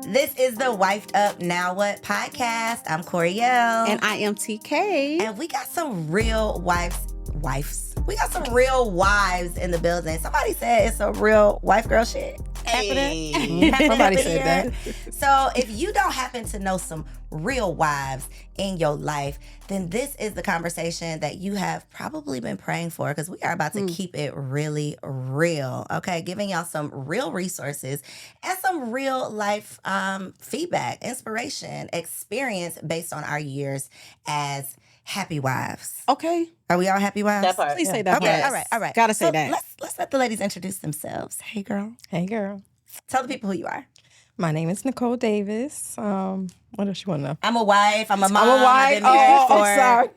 This is the Wifed Up Now What podcast. I'm Coriel. And I am TK. And we got some real wives. We got some real wives in the building. Somebody said it's a real wife girl shit. Hey. Somebody said that. So if you don't happen to know some real wives in your life, then this is the conversation that you have probably been praying for, because we are about to keep it really real, okay? Giving y'all some real resources and some real life feedback, inspiration, experience based on our years as happy wives. Okay. Are we all happy wives? That part. Please say that. Okay, Yes. all right. Gotta say So that. Let's let the ladies introduce themselves. Hey, girl. Hey, girl. Tell the people who you are. My name is Nicole Davis. What else you want to know? I'm a wife. I'm a mom. I'm a wife. I've been married for... I'm sorry.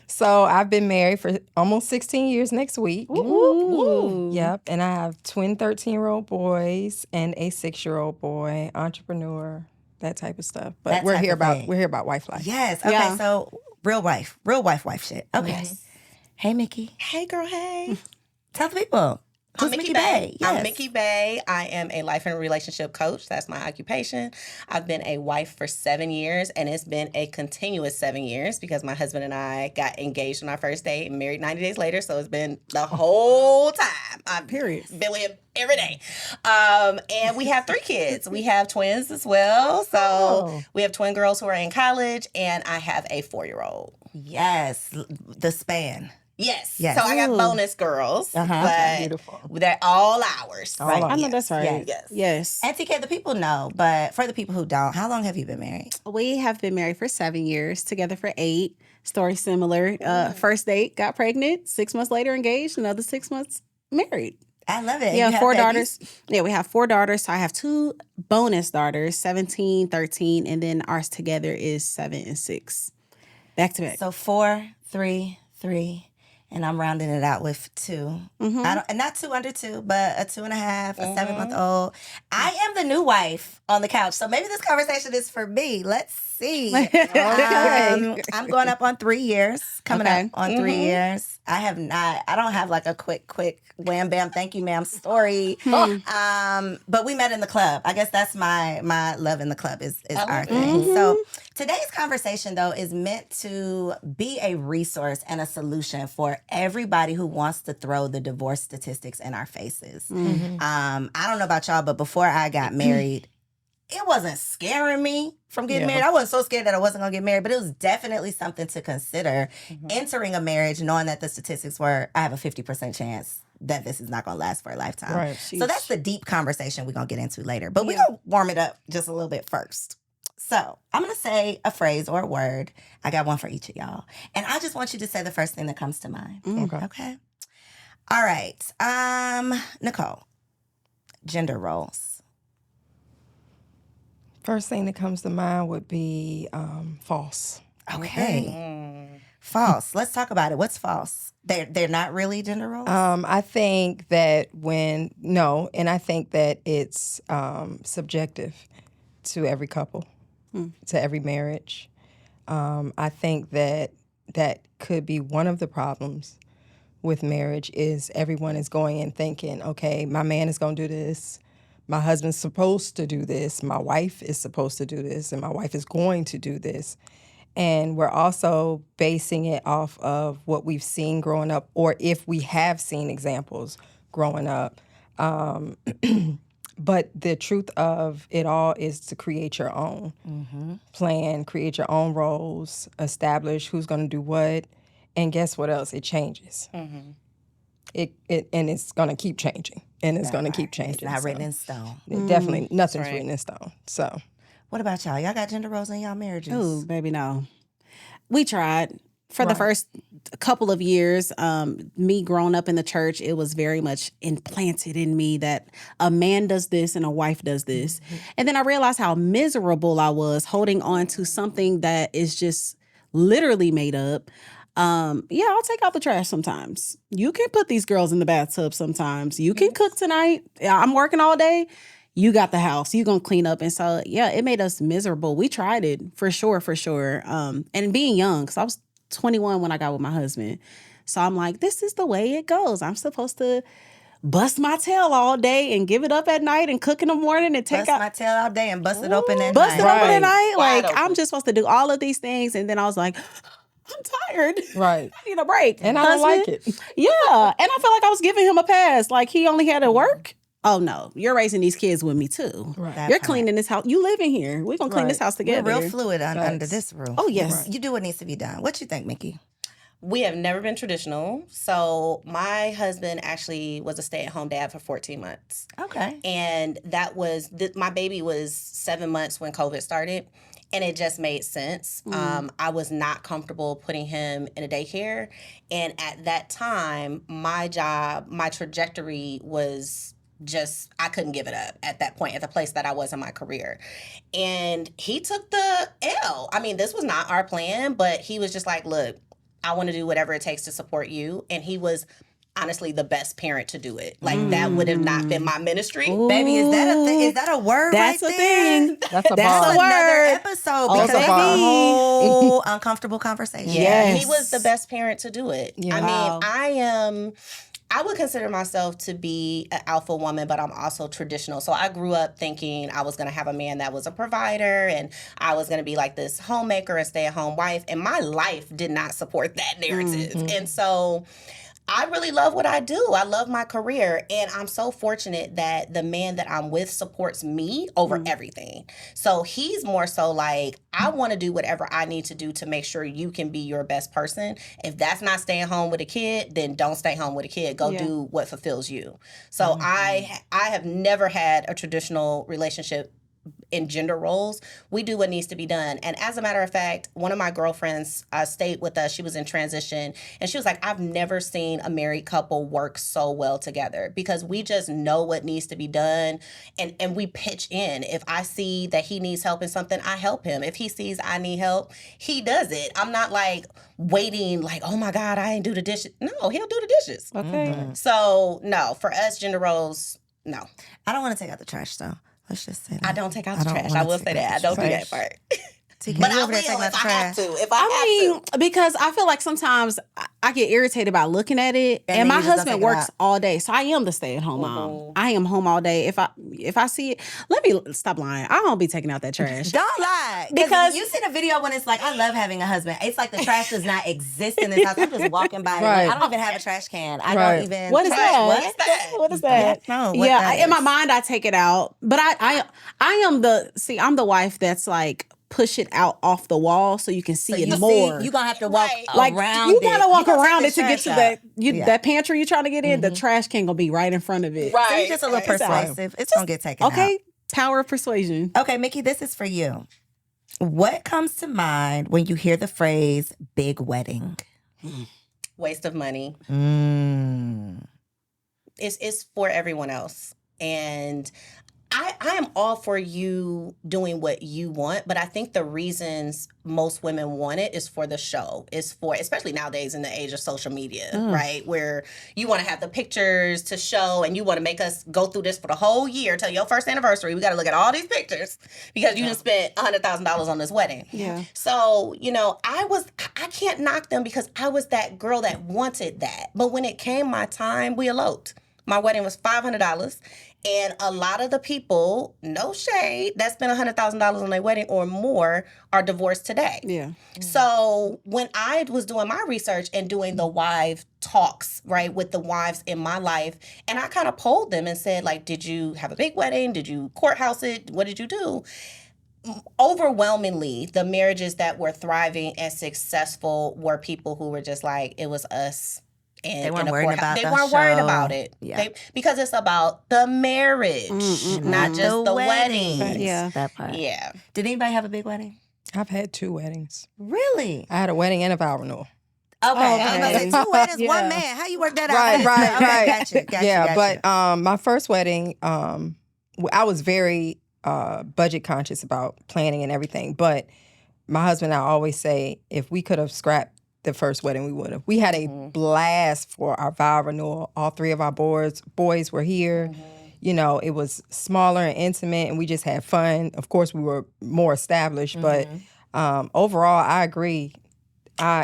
So I've been married for almost 16 years next week. Ooh. Yep. And I have twin 13-year-old boys and a 6-year-old boy, entrepreneur, that type of stuff. But That we're type here of about thing. we're here about wife life. Yes. Okay. Yeah. So real wife shit. Okay. Yes. Hey, Mickey. Hey, girl, hey. Tell the people. Who's I'm Mickey Bay? Bay. Yes. I'm Mickey Bay. I am a life and relationship coach. That's my occupation. I've been a wife for 7 years, and it's been a continuous 7 years because my husband and I got engaged on our first date and married 90 days later. So it's been the whole time. I've Period. been with him every day. And we have 3 kids. We have twins as well. So we have twin girls who are in college, and I have a 4-year-old. Yes. The span. Yes. Yes. So I got Ooh. bonus girls, but Beautiful. they're all ours. Right. I know that's right. Yes. Yes. And TK, the people know, but for the people who don't, how long have you been married? We have been married for 7 years, together for 8. Story similar. First date, got pregnant. 6 months later, engaged. Another 6 months married. I love it. And Yeah, you have 4 babies? daughters. Yeah, we have 4 daughters. So I have 2 bonus daughters, 17, 13, and then ours together is 7 and 6. Back to back. So 4, 3, 3. And I'm rounding it out with 2. I don't, and not 2 under 2, but a 2.5, a 7-month-old. I am the new wife on the couch, so maybe this conversation is for me. Let's see. I'm going up on 3 years. Coming Okay. up on 3 years. I don't have like a quick wham bam thank you ma'am story. But we met in the club. I guess that's my love in the club is our thing. So today's conversation though is meant to be a resource and a solution for everybody who wants to throw the divorce statistics in our faces. I don't know about y'all, but before I got married, it wasn't scaring me from getting married. I wasn't so scared that I wasn't going to get married, but it was definitely something to consider entering a marriage, knowing that the statistics were, I have a 50% chance that this is not going to last for a lifetime. Right. So that's the deep conversation we're going to get into later. But we're going to warm it up just a little bit first. So I'm going to say a phrase or a word. I got one for each of y'all. And I just want you to say the first thing that comes to mind. Okay. All right. Nicole, gender roles. First thing that comes to mind would be false. Okay. False. Let's talk about it. What's false? They're not really gender roles? I think that I think that it's subjective to every couple, to every marriage. I think that could be one of the problems with marriage is everyone is going and thinking, okay, my man is going to do this. My husband's supposed to do this. My wife is supposed to do this. And my wife is going to do this. And we're also basing it off of what we've seen growing up, or if we have seen examples growing up. But the truth of it all is to create your own plan, create your own roles, establish who's going to do what. And guess what else? It changes. It and it's going to keep changing. And it's going to keep changing. It's not written in stone. Definitely nothing's written in stone. So, What about y'all? Y'all got gender roles in y'all marriages? Oh, baby, no. We tried. For the first couple of years, me growing up in the church, it was very much implanted in me that a man does this and a wife does this. And then I realized how miserable I was holding on to something that is just literally made up. I'll take out the trash sometimes. You can put these girls in the bathtub sometimes. You can cook tonight. I'm working all day. You got the house. You gonna clean up. And so, it made us miserable. We tried it for sure. And being young, because I was 21 when I got with my husband. So I'm like, this is the way it goes. I'm supposed to bust my tail all day and give it up at night and cook in the morning and take Bust out my tail all day and bust it open at bust night. it open at night. Wide Like, open. I'm just supposed to do all of these things. And then I was like, I'm tired. Right. I need a break. And I don't like Husband. it. Yeah. And I felt like I was giving him a pass. Like, he only had to work. Oh, no. You're raising these kids with me, too. Right. That You're part. cleaning this house. You live in here. We're going to clean this house We're together. real fluid under this roof. Oh, yes. You do what needs to be done. What you think, Mickey? We have never been traditional. So my husband actually was a stay-at-home dad for 14 months. Okay. And that was, my baby was 7 months when COVID started. And it just made sense. I was not comfortable putting him in a daycare. And at that time, my job, my trajectory was just, I couldn't give it up at that point, at the place that I was in my career. And he took the L. I mean, this was not our plan, but he was just like, look, I want to do whatever it takes to support you. And he was honestly the best parent to do it. Like, that would have not been my ministry. Baby, is that a thing? Is that a word That's right a there? thing. That's a That's bar. a word. Another episode Oh, because that's a that's a bar. whole uncomfortable conversation. Yes. He was the best parent to do it. Yeah. I Wow. mean, I would consider myself to be an alpha woman, but I'm also traditional. So I grew up thinking I was going to have a man that was a provider and I was going to be like this homemaker and stay-at-home wife. And my life did not support that narrative. And so I really love what I do. I love my career. And I'm so fortunate that the man that I'm with supports me over everything. So he's more so like, I want to do whatever I need to do to make sure you can be your best person. If that's not staying home with a kid, then don't stay home with a kid. Go do what fulfills you. So I have never had a traditional relationship in gender roles. We do what needs to be done. And as a matter of fact, one of my girlfriends stayed with us. She was in transition. And she was like, I've never seen a married couple work so well together because we just know what needs to be done. And we pitch in. If I see that he needs help in something, I help him. If he sees I need help, he does it. I'm not like waiting like, oh my God, I ain't do the dishes. No, he'll do the dishes. Okay. So no, for us, gender roles, no. I don't want to take out the trash though. Let's just say that. I don't take out the don't trash. wanna I will take say out that. I the don't do that trash. part. TK, But you I over there will taking out if the I have trash. to. If I I have mean, to. because I feel like sometimes I get irritated by looking at it, And then and my you just don't husband take it works out. all day, so I am the stay-at-home mom. I am home all day. If I see it, let me stop lying. I don't be taking out that trash. Don't lie. Because- you see the video when it's like, I love having a husband. It's like the trash does not exist in this house. I'm just walking by. Right. Like, I don't even have a trash can. I Right. don't even. What is trash, that? What? What is that? No, what yeah, that in my is. mind, I take it out, but I am I'm the wife that's like push it out off the wall so you can see So it you more. see, you're gonna have to walk Right. like around you gotta it. walk You gonna around take it to the get to trash that out. that pantry you're trying to get in. The trash can gonna be right in front of it. Right. So you're just a little persuasive. It's gonna get taken out. Okay, power of persuasion. Okay, Mickey, this is for you. What comes to mind when you hear the phrase "big wedding"? Waste of money. Mm. It's for everyone else. And I am all for you doing what you want, but I think the reasons most women want it is for the show. It's for, especially nowadays in the age of social media, right? Where you want to have the pictures to show and you want to make us go through this for the whole year till your first anniversary. We got to look at all these pictures because you just spent $100,000 on this wedding. Yeah. So, I can't knock them because I was that girl that wanted that. But when it came my time, we eloped. My wedding was $500. And a lot of the people, no shade, that spent $100,000 on their wedding or more are divorced today. Yeah. So when I was doing my research and doing the wife talks, right, with the wives in my life, and I kind of polled them and said, like, did you have a big wedding? Did you courthouse it? What did you do? Overwhelmingly, the marriages that were thriving and successful were people who were just like, it was us. And They weren't worried about They the weren't worried show. about it. Yeah. Because it's about the marriage, not just the wedding. Yeah. That part. Yeah. Did anybody have a big wedding? I've had 2 weddings. Really? I had a wedding and a vow renewal. Okay. I was gonna say Okay. 2 weddings, Yeah. one man. How you work that out? Right. Okay, gotcha. Yeah, but my first wedding, I was very budget conscious about planning and everything. But my husband and I always say, if we could have scrapped the first wedding, we would have. We had a blast for our vow renewal. All 3 of our boys were here. It was smaller and intimate, and we just had fun. Of course, we were more established, but overall, I agree.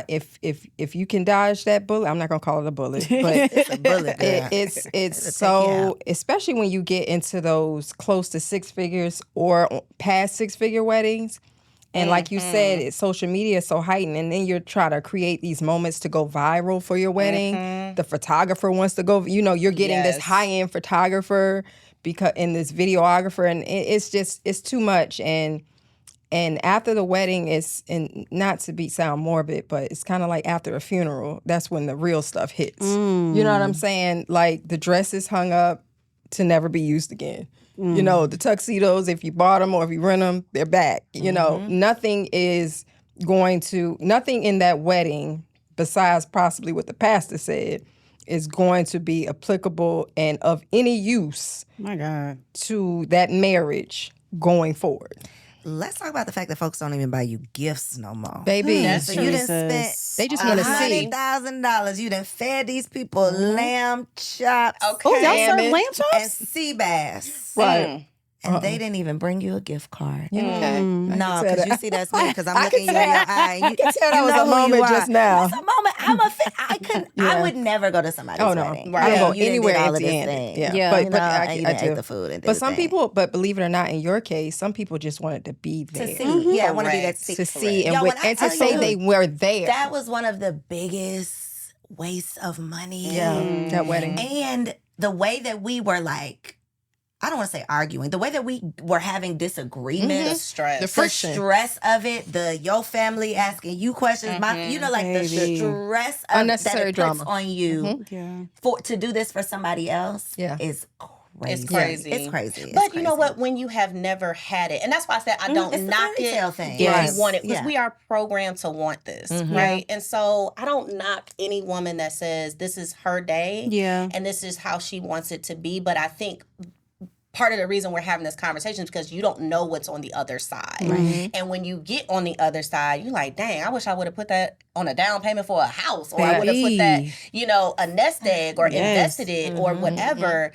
if you can dodge that bullet, I'm not gonna call it a bullet, but It's a bullet. it's It'll take you so out. especially when you get into those close to six figures or past 6-figure weddings. And like you said, social media is so heightened, and then you're trying to create these moments to go viral for your wedding. The photographer wants to go, you're getting this high-end photographer and this videographer, and it's too much. And after the wedding, and not to sound morbid, but it's kind of like after a funeral, that's when the real stuff hits. You know what I'm saying? Like the dress is hung up to never be used again. The tuxedos, if you bought them or if you rent them, they're back. Nothing in that wedding, besides possibly what the pastor said, is going to be applicable and of any use My God. to that marriage going forward. Let's talk about the fact that folks don't even buy you gifts no more. Baby, That's So true. you done spent they just want to see. $100,000. You done fed these people lamb chops Okay. Oh, y'all serve Salmon lamb and chops? sea bass. Right. And they didn't even bring you a gift card. Okay. No, because you see that's me, because I'm I looking you can in your eye. And you can tell that you was know a who you moment are. just now. That's a moment. I couldn't. I would never go to somebody's Oh no, wedding. I don't go You done anywhere did all of this empty-handed. thing. Yeah, Yeah. but You but know, I and you I done ate do. the food and did But the some thing. people, but believe it or not, in your case, some people just wanted to be there To see. Yeah, I want to be there to see. to see Yo, when I and to tell say you, they were there. that was one of the biggest wastes of money. That wedding. And the way that we were like, I don't want to say arguing, the way that we were having The disagreements, stress. The the friction. stress of it, your family asking you questions, Baby. the stress of Unnecessary that it puts drama. on you Yeah. to do this for somebody else is crazy. It's crazy. It's crazy. But you know what? When you have never had it, and that's why I said I don't it's the knock fairy it tale thing. if Yes. you want it, because Yeah. we are programmed to want this, right? And so I don't knock any woman that says this is her day, Yeah. and this is how she wants it to be. But I think part of the reason we're having this conversation is because you don't know what's on the other side. And when you get on the other side, you're like, dang, I wish I would have put that on a down payment for a house, or I would have put that, a nest egg, or invested it, or whatever,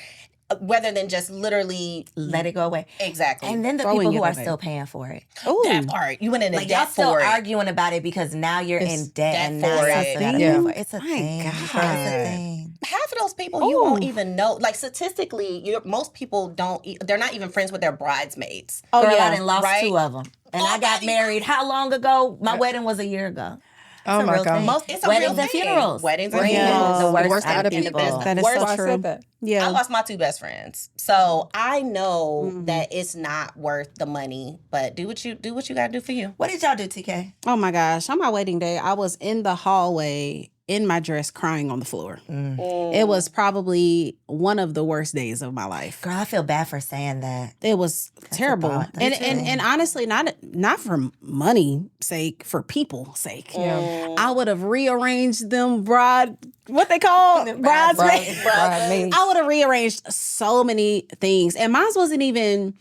rather than just literally Let it go away. exactly. And then the Throwing people it who are away. still paying for it. Oh, that part, you went in Like y'all debt still for it. arguing about it because now you're in debt and now for you it. still gotta Yeah. pay for it. It's a My thing. God. It's a thing. Half of those people you won't even know. Like statistically, most people don't. They're not even friends with their bridesmaids. Oh, yeah. I done lost Right? 2 of them. And I got married how long ago? My wedding was a year ago. Oh It's a my real God. thing. It's a weddings real and thing. funerals. Weddings and Bring funerals. the worst, worst out of in the people. business. that is Worst. so I true. said that. Yeah. I lost my 2 best friends, so I know that it's not worth the money. But do what you got to do for you. What did y'all do, TK? Oh my gosh. On my wedding day, I was in the hallway in my dress crying on the floor. It was probably one of the worst days of my life. Girl, I feel bad for saying that. It was terrible. thought. And, That's and honestly, not for money sake, for people sake. I would have rearranged them what they call bridesmaids. Bridesmaids. I would have rearranged so many things. And mine wasn't even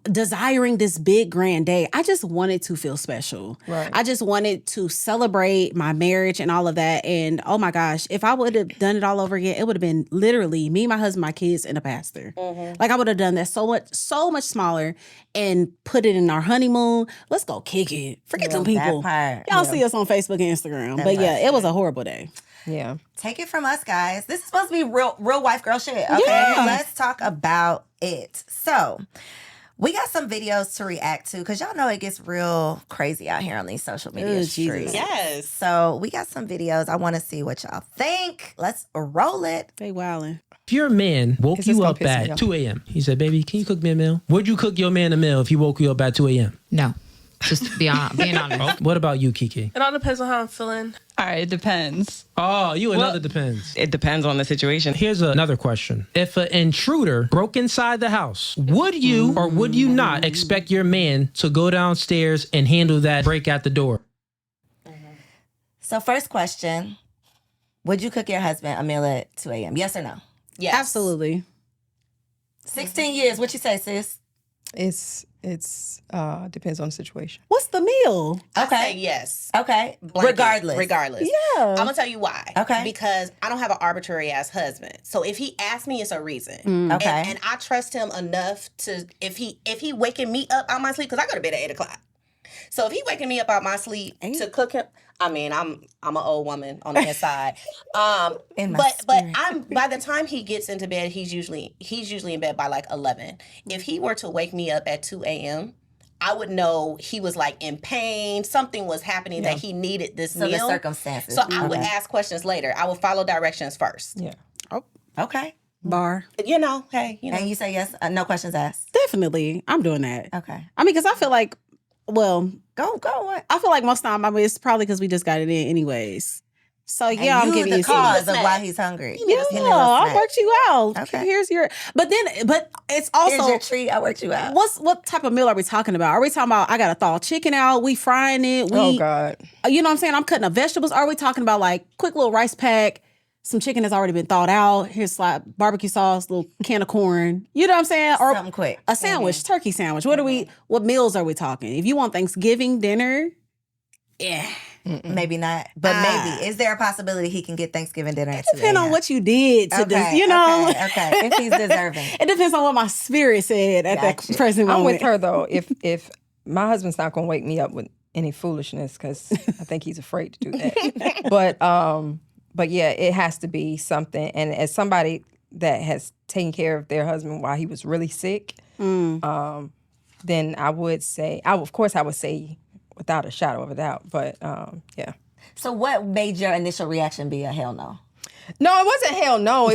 desiring this big grand day. I just wanted to feel special. Right. I just wanted to celebrate my marriage and all of that. And oh my gosh, if I would have done it all over again, it would have been literally me, my husband, my kids, and a pastor. Like I would have done that so much smaller and put it in our honeymoon. Let's go kick it. Forget them people. That part. Y'all see us on Facebook and Instagram. But yeah, it was a horrible day. Yeah. Take it from us, guys. This is supposed to be real wife girl shit. Okay, Yeah. let's talk about it. So, we got some videos to react to because y'all know it gets real crazy out here on these social media Ooh, streets. Jesus. Yes. So we got some videos. I want to see what y'all think. Let's roll it. They wildin'. If your man woke It's just you gonna up piss me at off. 2 a.m., he said, baby, can you cook me a meal? Would you cook your man a meal if he woke you up at 2 a.m.? No. Just being honest. What about you, Kiki? It all depends on how I'm feeling. All right, it depends. Oh, you another depends. It depends on the situation. Here's another question. If an intruder broke inside the house, would you or would you not expect your man to go downstairs and handle that break at the door? So first question, would you cook your husband a meal at 2 a.m.? Yes or no? Yes. Absolutely. 16 years. What you say, sis? It's depends on the situation. What's the meal? I Okay. say yes. Okay. Blanket, Regardless. Yeah. I'm gonna tell you why. Okay. Because I don't have an arbitrary ass husband. So if he asks me, it's a reason. Okay. And I trust him enough to if he waking me up out my sleep, because I go to bed at 8 o'clock. So if he waking me up out my sleep to cook him, I mean, I'm an old woman on the inside. In my but spirit. I'm by the time he gets into bed, he's usually in bed by like 11. If he were to wake me up at 2 a.m., I would know he was like in pain. Something was happening that he needed this So meal. the circumstances. So I would ask questions later. I would follow directions first. Yeah. Okay. Bar. You know, hey, you know. And you say yes, no questions asked. Definitely. I'm doing that. Okay. I mean, because I feel like, well, Go. What? I feel like most time, I mean, it's probably because we just got it in anyways. So yeah, And I'm giving the you cause some. of why he's hungry. Yeah, I worked you out. Okay. Here's your, but it's also, Here's your treat. I worked you out. what type of meal are we talking about? Are we talking about, I got to thaw chicken out, we frying it, Oh God. you know what I'm saying? I'm cutting up vegetables. Are we talking about like quick little rice pack, some chicken that's already been thawed out, here's like barbecue sauce, little can of corn, you know what I'm saying? Or Something quick. a sandwich, turkey sandwich. What meals are we talking? If you want Thanksgiving dinner, yeah. Maybe not, but maybe. Is there a possibility he can get Thanksgiving dinner at 2 Depending on what you did to this, you know. Okay. If he's deserving. It depends on what my spirit said at that Gotcha. present moment. I'm with her though. If my husband's not gonna wake me up with any foolishness, because I think he's afraid to do that. But yeah, it has to be something. And as somebody that has taken care of their husband while he was really sick, then I would say, I would say without a shadow of a doubt. But yeah. So what made your initial reaction be a hell no? No, it wasn't hell no.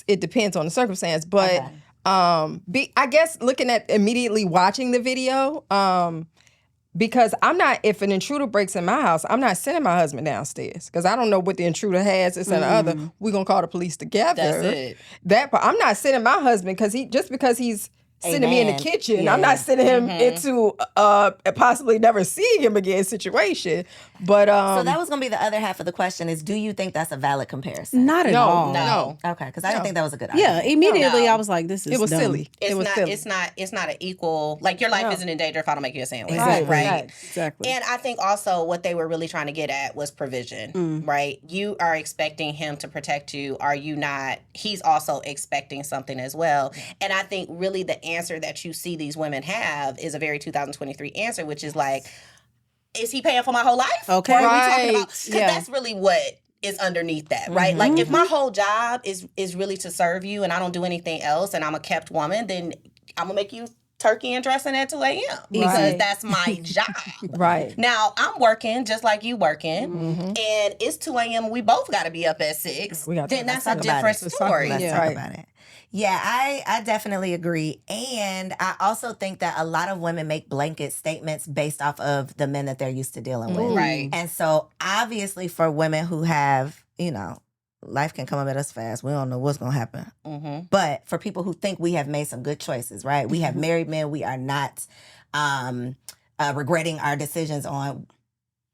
It depends on the circumstance. But I guess looking at immediately watching the video, because if an intruder breaks in my house, I'm not sending my husband downstairs because I don't know what the intruder has, this and the other. We're going to call the police together. That's it. I'm not sending my husband because he's sending me in the Amen. kitchen. Yeah. I'm not sending him into possibly never seeing him again situation. But So that was going to be the other half of the question is, do you think that's a valid comparison? Not at all. no. Okay, because I didn't think that was a good Yeah, argument. immediately No. I was like, this is It was dumb. silly. It's It was not. silly. It's not an equal. Like your life isn't in danger if I don't make you a sandwich. Exactly. Right. Exactly. And I think also what they were really trying to get at was provision, right? You are expecting him to protect you. Are you not? He's also expecting something as well. And I think really the answer that you see these women have is a very 2023 answer, which is like, is he paying for my whole life? Okay. Or are we talking Right. about? Because Yeah. that's really what is underneath that, right? Like if my whole job is really to serve you and I don't do anything else and I'm a kept woman, then I'm gonna make you turkey and dressing at 2 a.m. because Right. that's my job. Right. Now I'm working just like you working, and it's 2 a.m. We both got to be up at 6. We gotta Then talk that's a about it. different Let's talk story. about Let's Yeah. talk Right. about it. Yeah, I definitely agree. And I also think that a lot of women make blanket statements based off of the men that they're used to dealing with. Right. And so obviously for women who have, life can come up at us fast. We don't know what's going to happen. But for people who think we have made some good choices, right? We have married men. We are not regretting our decisions on.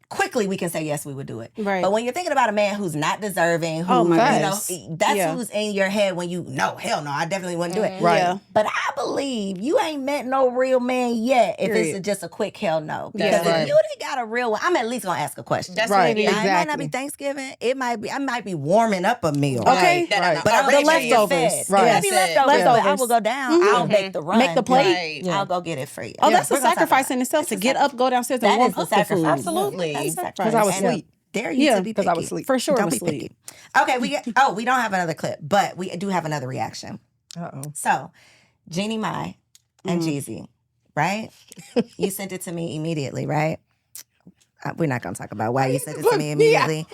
Quickly, we can say yes, we would do it. Right. But when you're thinking about a man who's not deserving, who Oh, my goodness. that's Yeah. who's in your head when you no, hell no, I definitely wouldn't do it. Right. Yeah. But I believe you ain't met no real man yet if Period. it's just a quick hell no. Yeah. Because Right. if you done got a real one, I'm at least gonna ask a question. That's Right. what it Now, is. it might not be Exactly. Thanksgiving. I might be warming up a meal. Okay. That Right. I'm But I'm already already leftovers. fed. Right. It might be That's it. leftovers, but I Leftovers. will go down. I'll make the run. Make the plate. Right. Yeah. I'll go get it for you. Oh, that's We're a gonna talk sacrifice about in it. itself to That's a get up, go downstairs, and That warm is the up the food. sacrifice. Absolutely. That's a sacrifice. Because I was And asleep. Dare you Yeah, to be 'cause picky. I was asleep. For sure Don't was be asleep. picky. Okay, we don't have another clip, but we do have another reaction. Uh-oh. So, Jeannie Mai and Jeezy, right? You sent it to me immediately, right? We're not going to talk about why you sent it to me immediately.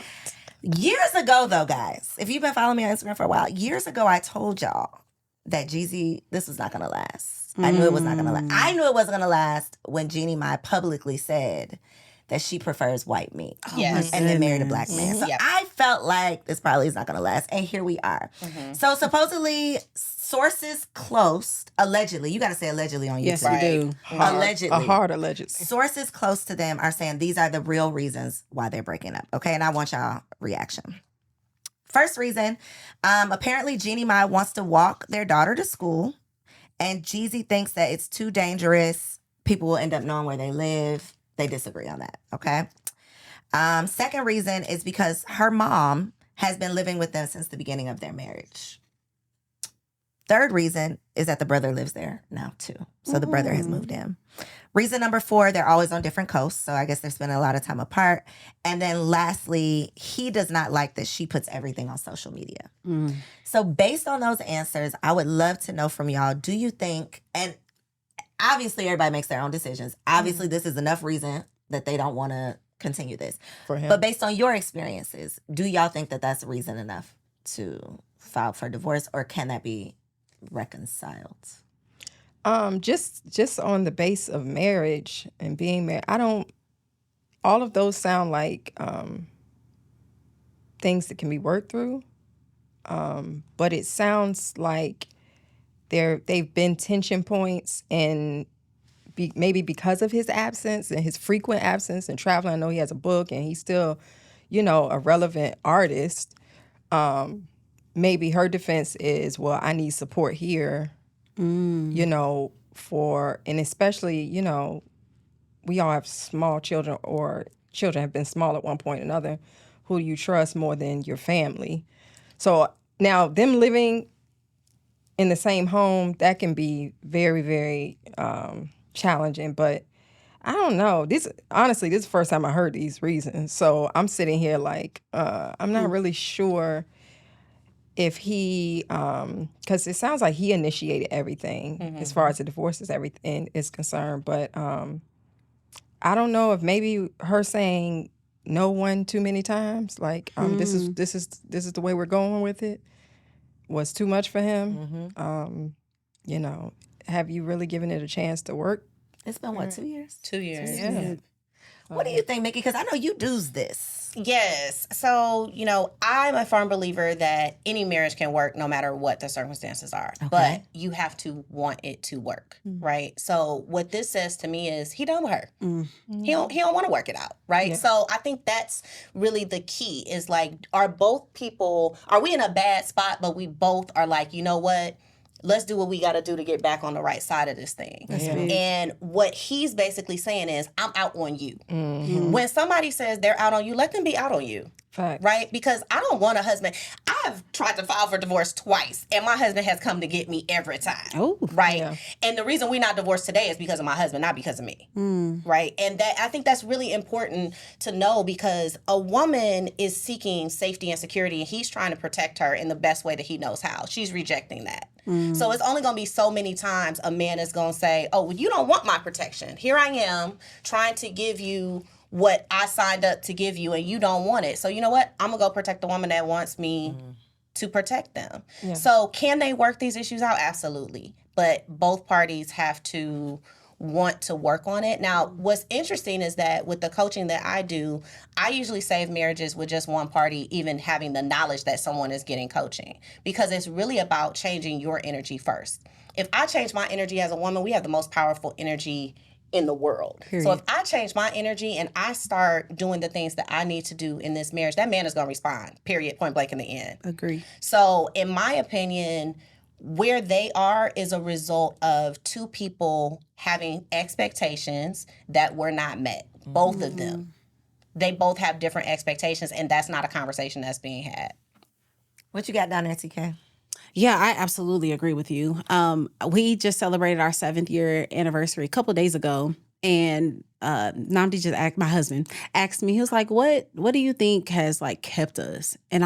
Years ago, though, guys, if you've been following me on Instagram for a while, years ago, I told y'all that Jeezy, this was not going to last. I knew it was not going to last. I knew it wasn't going to last when Jeannie Mai publicly said that she prefers white meat. Yes. And then married a black man. So Yep. I felt like this probably is not going to last. And here we are. So supposedly, sources close, allegedly, you got to say allegedly on YouTube. Yes, Right. you do. Allegedly. A hard allegedly. Sources close to them are saying these are the real reasons why they're breaking up. Okay, and I want y'all reaction. First reason, apparently Jeannie Mai wants to walk their daughter to school, and Jeezy thinks that it's too dangerous. People will end up knowing where they live. They disagree on that. Okay. Second reason is because her mom has been living with them since the beginning of their marriage. Third reason is that the brother lives there now too. So the brother has moved in. Reason number 4, they're always on different coasts. So I guess they're spending a lot of time apart. And then lastly, he does not like that she puts everything on social media. So based on those answers, I would love to know from y'all, do you think, and obviously everybody makes their own decisions. Obviously this is enough reason that they don't want to continue this. For him. But based on your experiences, do y'all think that that's reason enough to file for divorce, or can that be reconciled? Just on the base of marriage and being married, all of those sound like things that can be worked through. But it sounds like they've been tension points, and maybe because of his absence and his frequent absence and traveling. I know he has a book and he's still, a relevant artist. Maybe her defense is, well, I need support here. And especially, we all have small children, or children have been small at one point or another. Who do you trust more than your family? So now them living in the same home, that can be very, very challenging. But I don't know. Honestly, this is the first time I heard these reasons. So I'm sitting here like, I'm not really sure if he, because it sounds like he initiated everything as far as the divorce is concerned. But I don't know if maybe her saying no one too many times, like this is the way we're going with it, was too much for him. Have you really given it a chance to work? It's been what, 2 years? 2 years. Yeah. What do you think, Mickey? Because I know you do this. Yes. So, I'm a firm believer that any marriage can work no matter what the circumstances are. Okay. But you have to want it to work, right? So what this says to me is he done with her. He don't want to work it out, right? Yeah. So I think that's really the key is like, are we in a bad spot, but we both are like, you know what? Let's do what we got to do to get back on the right side of this thing. And what he's basically saying is, I'm out on you. When somebody says they're out on you, let them be out on you. Fact. Right? Because I don't want a husband. I've tried to file for divorce twice, and my husband has come to get me every time. Oh, right? Yeah. And the reason we're not divorced today is because of my husband, not because of me. Right? And I think that's really important to know, because a woman is seeking safety and security, and he's trying to protect her in the best way that he knows how. She's rejecting that. So it's only going to be so many times a man is going to say, oh, well, you don't want my protection. Here I am trying to give you what I signed up to give you, and you don't want it. So you know what? I'm going to go protect the woman that wants me to protect them. Yeah. So can they work these issues out? Absolutely. But both parties have to want to work on it. Now, what's interesting is that with the coaching that I do, I usually save marriages with just one party even having the knowledge that someone is getting coaching, because it's really about changing your energy first. If I change my energy as a woman, we have the most powerful energy in the world. Period. So if I change my energy and I start doing the things that I need to do in this marriage, that man is going to respond, period, point blank in the end. Agree. So in my opinion, where they are is a result of two people having expectations that were not met. Both of them. They both have different expectations, and that's not a conversation that's being had. What you got down there, TK? Yeah, I absolutely agree with you. We just celebrated our 7th year anniversary a couple of days ago, and Namdi my husband asked me, he was like, "What do you think has like kept us?" And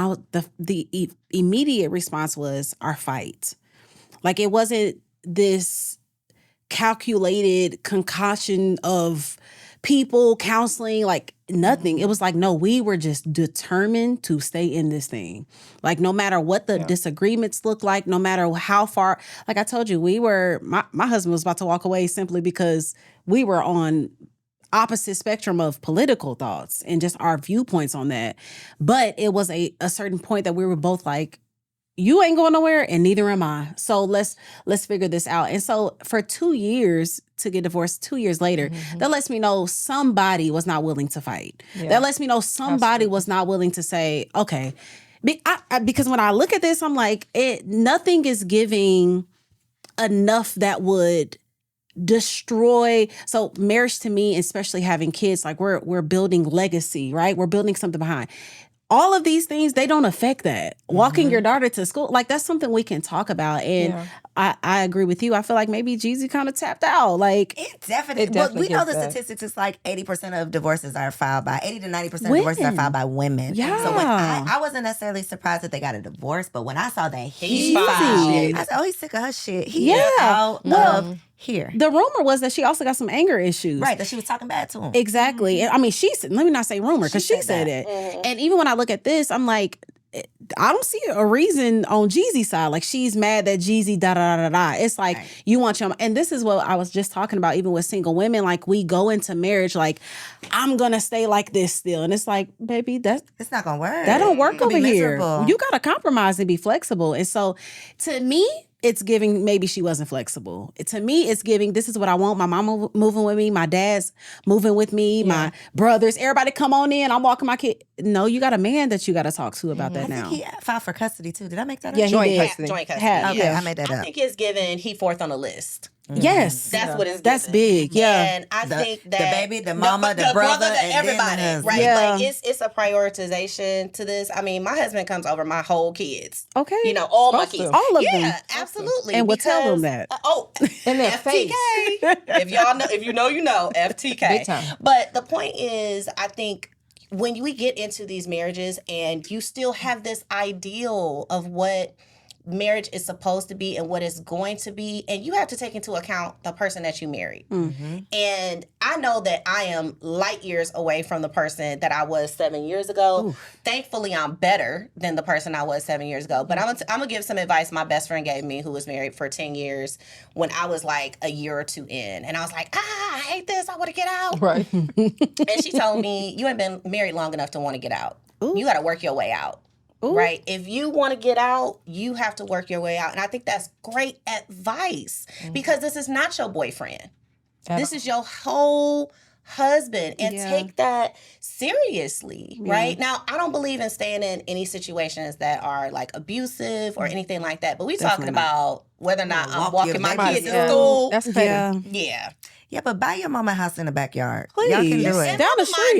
the immediate response was our fight. Like, it wasn't this calculated concoction of people, counseling, like nothing. It was like, no, we were just determined to stay in this thing. Like, no matter what the disagreements look like, no matter how far, like I told you, my husband was about to walk away simply because we were on opposite spectrum of political thoughts and just our viewpoints on that. But it was a certain point that we were both like, you ain't going nowhere and neither am I. So let's figure this out. And so for 2 years to get divorced, 2 years later, that lets me know somebody was not willing to fight. Yeah. That lets me know somebody was not willing to say, okay. Because when I look at this, I'm like, nothing is giving enough that would destroy. So marriage to me, especially having kids, like we're building legacy, right? We're building something behind. all of these things, they don't affect that. Walking your daughter to school, like that's something we can talk about. And I agree with you. I feel like maybe Jeezy kind of tapped out. Like It definitely well, we know the statistics. It's like 80% of divorces are filed by 80 to 90% of divorces are filed by women. Yeah. So when I wasn't necessarily surprised that they got a divorce, but when I saw that he He's filed, fine. I said, "Oh, he's sick of her shit. He is Yeah. out of here." the rumor was that she also got some anger issues. Right, that she was talking bad to him. Exactly. And I mean, she said, let me not say rumor because she said it. And even when I look at this, I'm like, I don't see a reason on Jeezy's side. Like she's mad that Jeezy da da da da. It's like you want your, and this is what I was just talking about. Even with single women, like we go into marriage like I'm gonna stay like this still, and it's like, baby, It's not gonna work. that don't work You'll over be here. miserable. You gotta compromise and be flexible. And so, to me, it's giving maybe she wasn't flexible. To me, it's giving this is what I want. My mama moving with me, my dad's moving with me, my brothers, everybody come on in. I'm walking my kid. No, you got a man that you got to talk to about that I now. think he filed for custody too. Did I make that up? Yeah, he Joint did. custody. Joint custody. Have- Okay, yeah. I made that I up. think it's given he fourth on the list. Yes, That's what it's that's given. big. Yeah, And I think that the baby, the mama, the brother, and then the everybody, husband. right? Yeah. Like it's a prioritization to this. I mean, my husband comes over my whole kids. okay. You know, all my Supposed kids. to. All of them. Yeah, absolutely. And we'll tell them because- that. Oh, In their FTK. If y'all know, if you know, you know, FTK. Big time. But the point is, I think when we get into these marriages and you still have this ideal of what marriage is supposed to be and what it's going to be, and you have to take into account the person that you married. And I know that I am light years away from the person that I was 7 years ago. Thankfully, I'm better than the person I was 7 years ago. But I'm gonna give some advice my best friend gave me, who was married for 10 years, when I was like a year or two in. And I was like, I hate this. I want to get out. Right. And she told me, you ain't been married long enough to want to get out. You got to work your way out. Right? If you want to get out, you have to work your way out. And I think that's great advice because this is not your boyfriend. This is your whole husband, and take that seriously, right? Now, I don't believe in staying in any situations that are like abusive or anything like that, but we talking about whether or not I'm walking my kids to school. That's petty. Yeah. Yeah. But buy your mama a house in the backyard. Please. Y'all can do And it. Down the mama might street.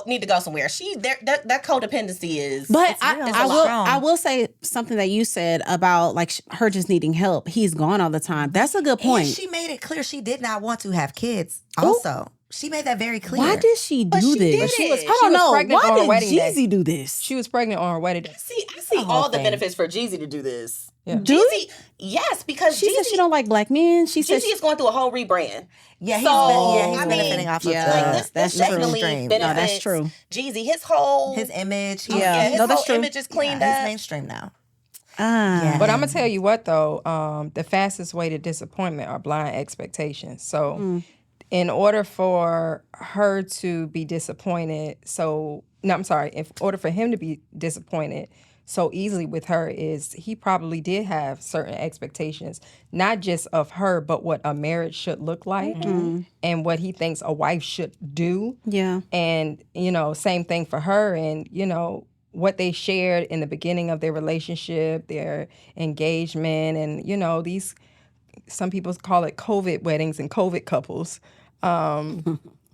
need to go somewhere. That codependency is. But real. I will say something that you said about like her just needing help. He's gone all the time. That's a good point. And she made it clear she did not want to have kids. Also, she made that very clear. Why did she do she this? did She was- it. I don't she was know. pregnant Why on her did wedding day. Jeezy do this? She was pregnant on her wedding day. I see all the thing. benefits for Jeezy to do this. Yeah. Jeezy, yes, because She said she don't like black men. She said Jeezy is going through a whole rebrand. Yeah, he's, So, he's I benefiting mean, off of yeah, the, Like that's this true. definitely mainstream. benefits No, that's true. Jeezy. His whole his image. Yeah. his No, that's whole true. image is cleaned He's up. mainstream now. Ah. But I'm gonna tell you what though, the fastest way to disappointment are blind expectations. So, in order for her to be disappointed, in order for him to be disappointed so easily with her, is he probably did have certain expectations, not just of her, but what a marriage should look like, and what he thinks a wife should do. Yeah. And, same thing for her. And, what they shared in the beginning of their relationship, their engagement, and, some people call it COVID weddings and COVID couples.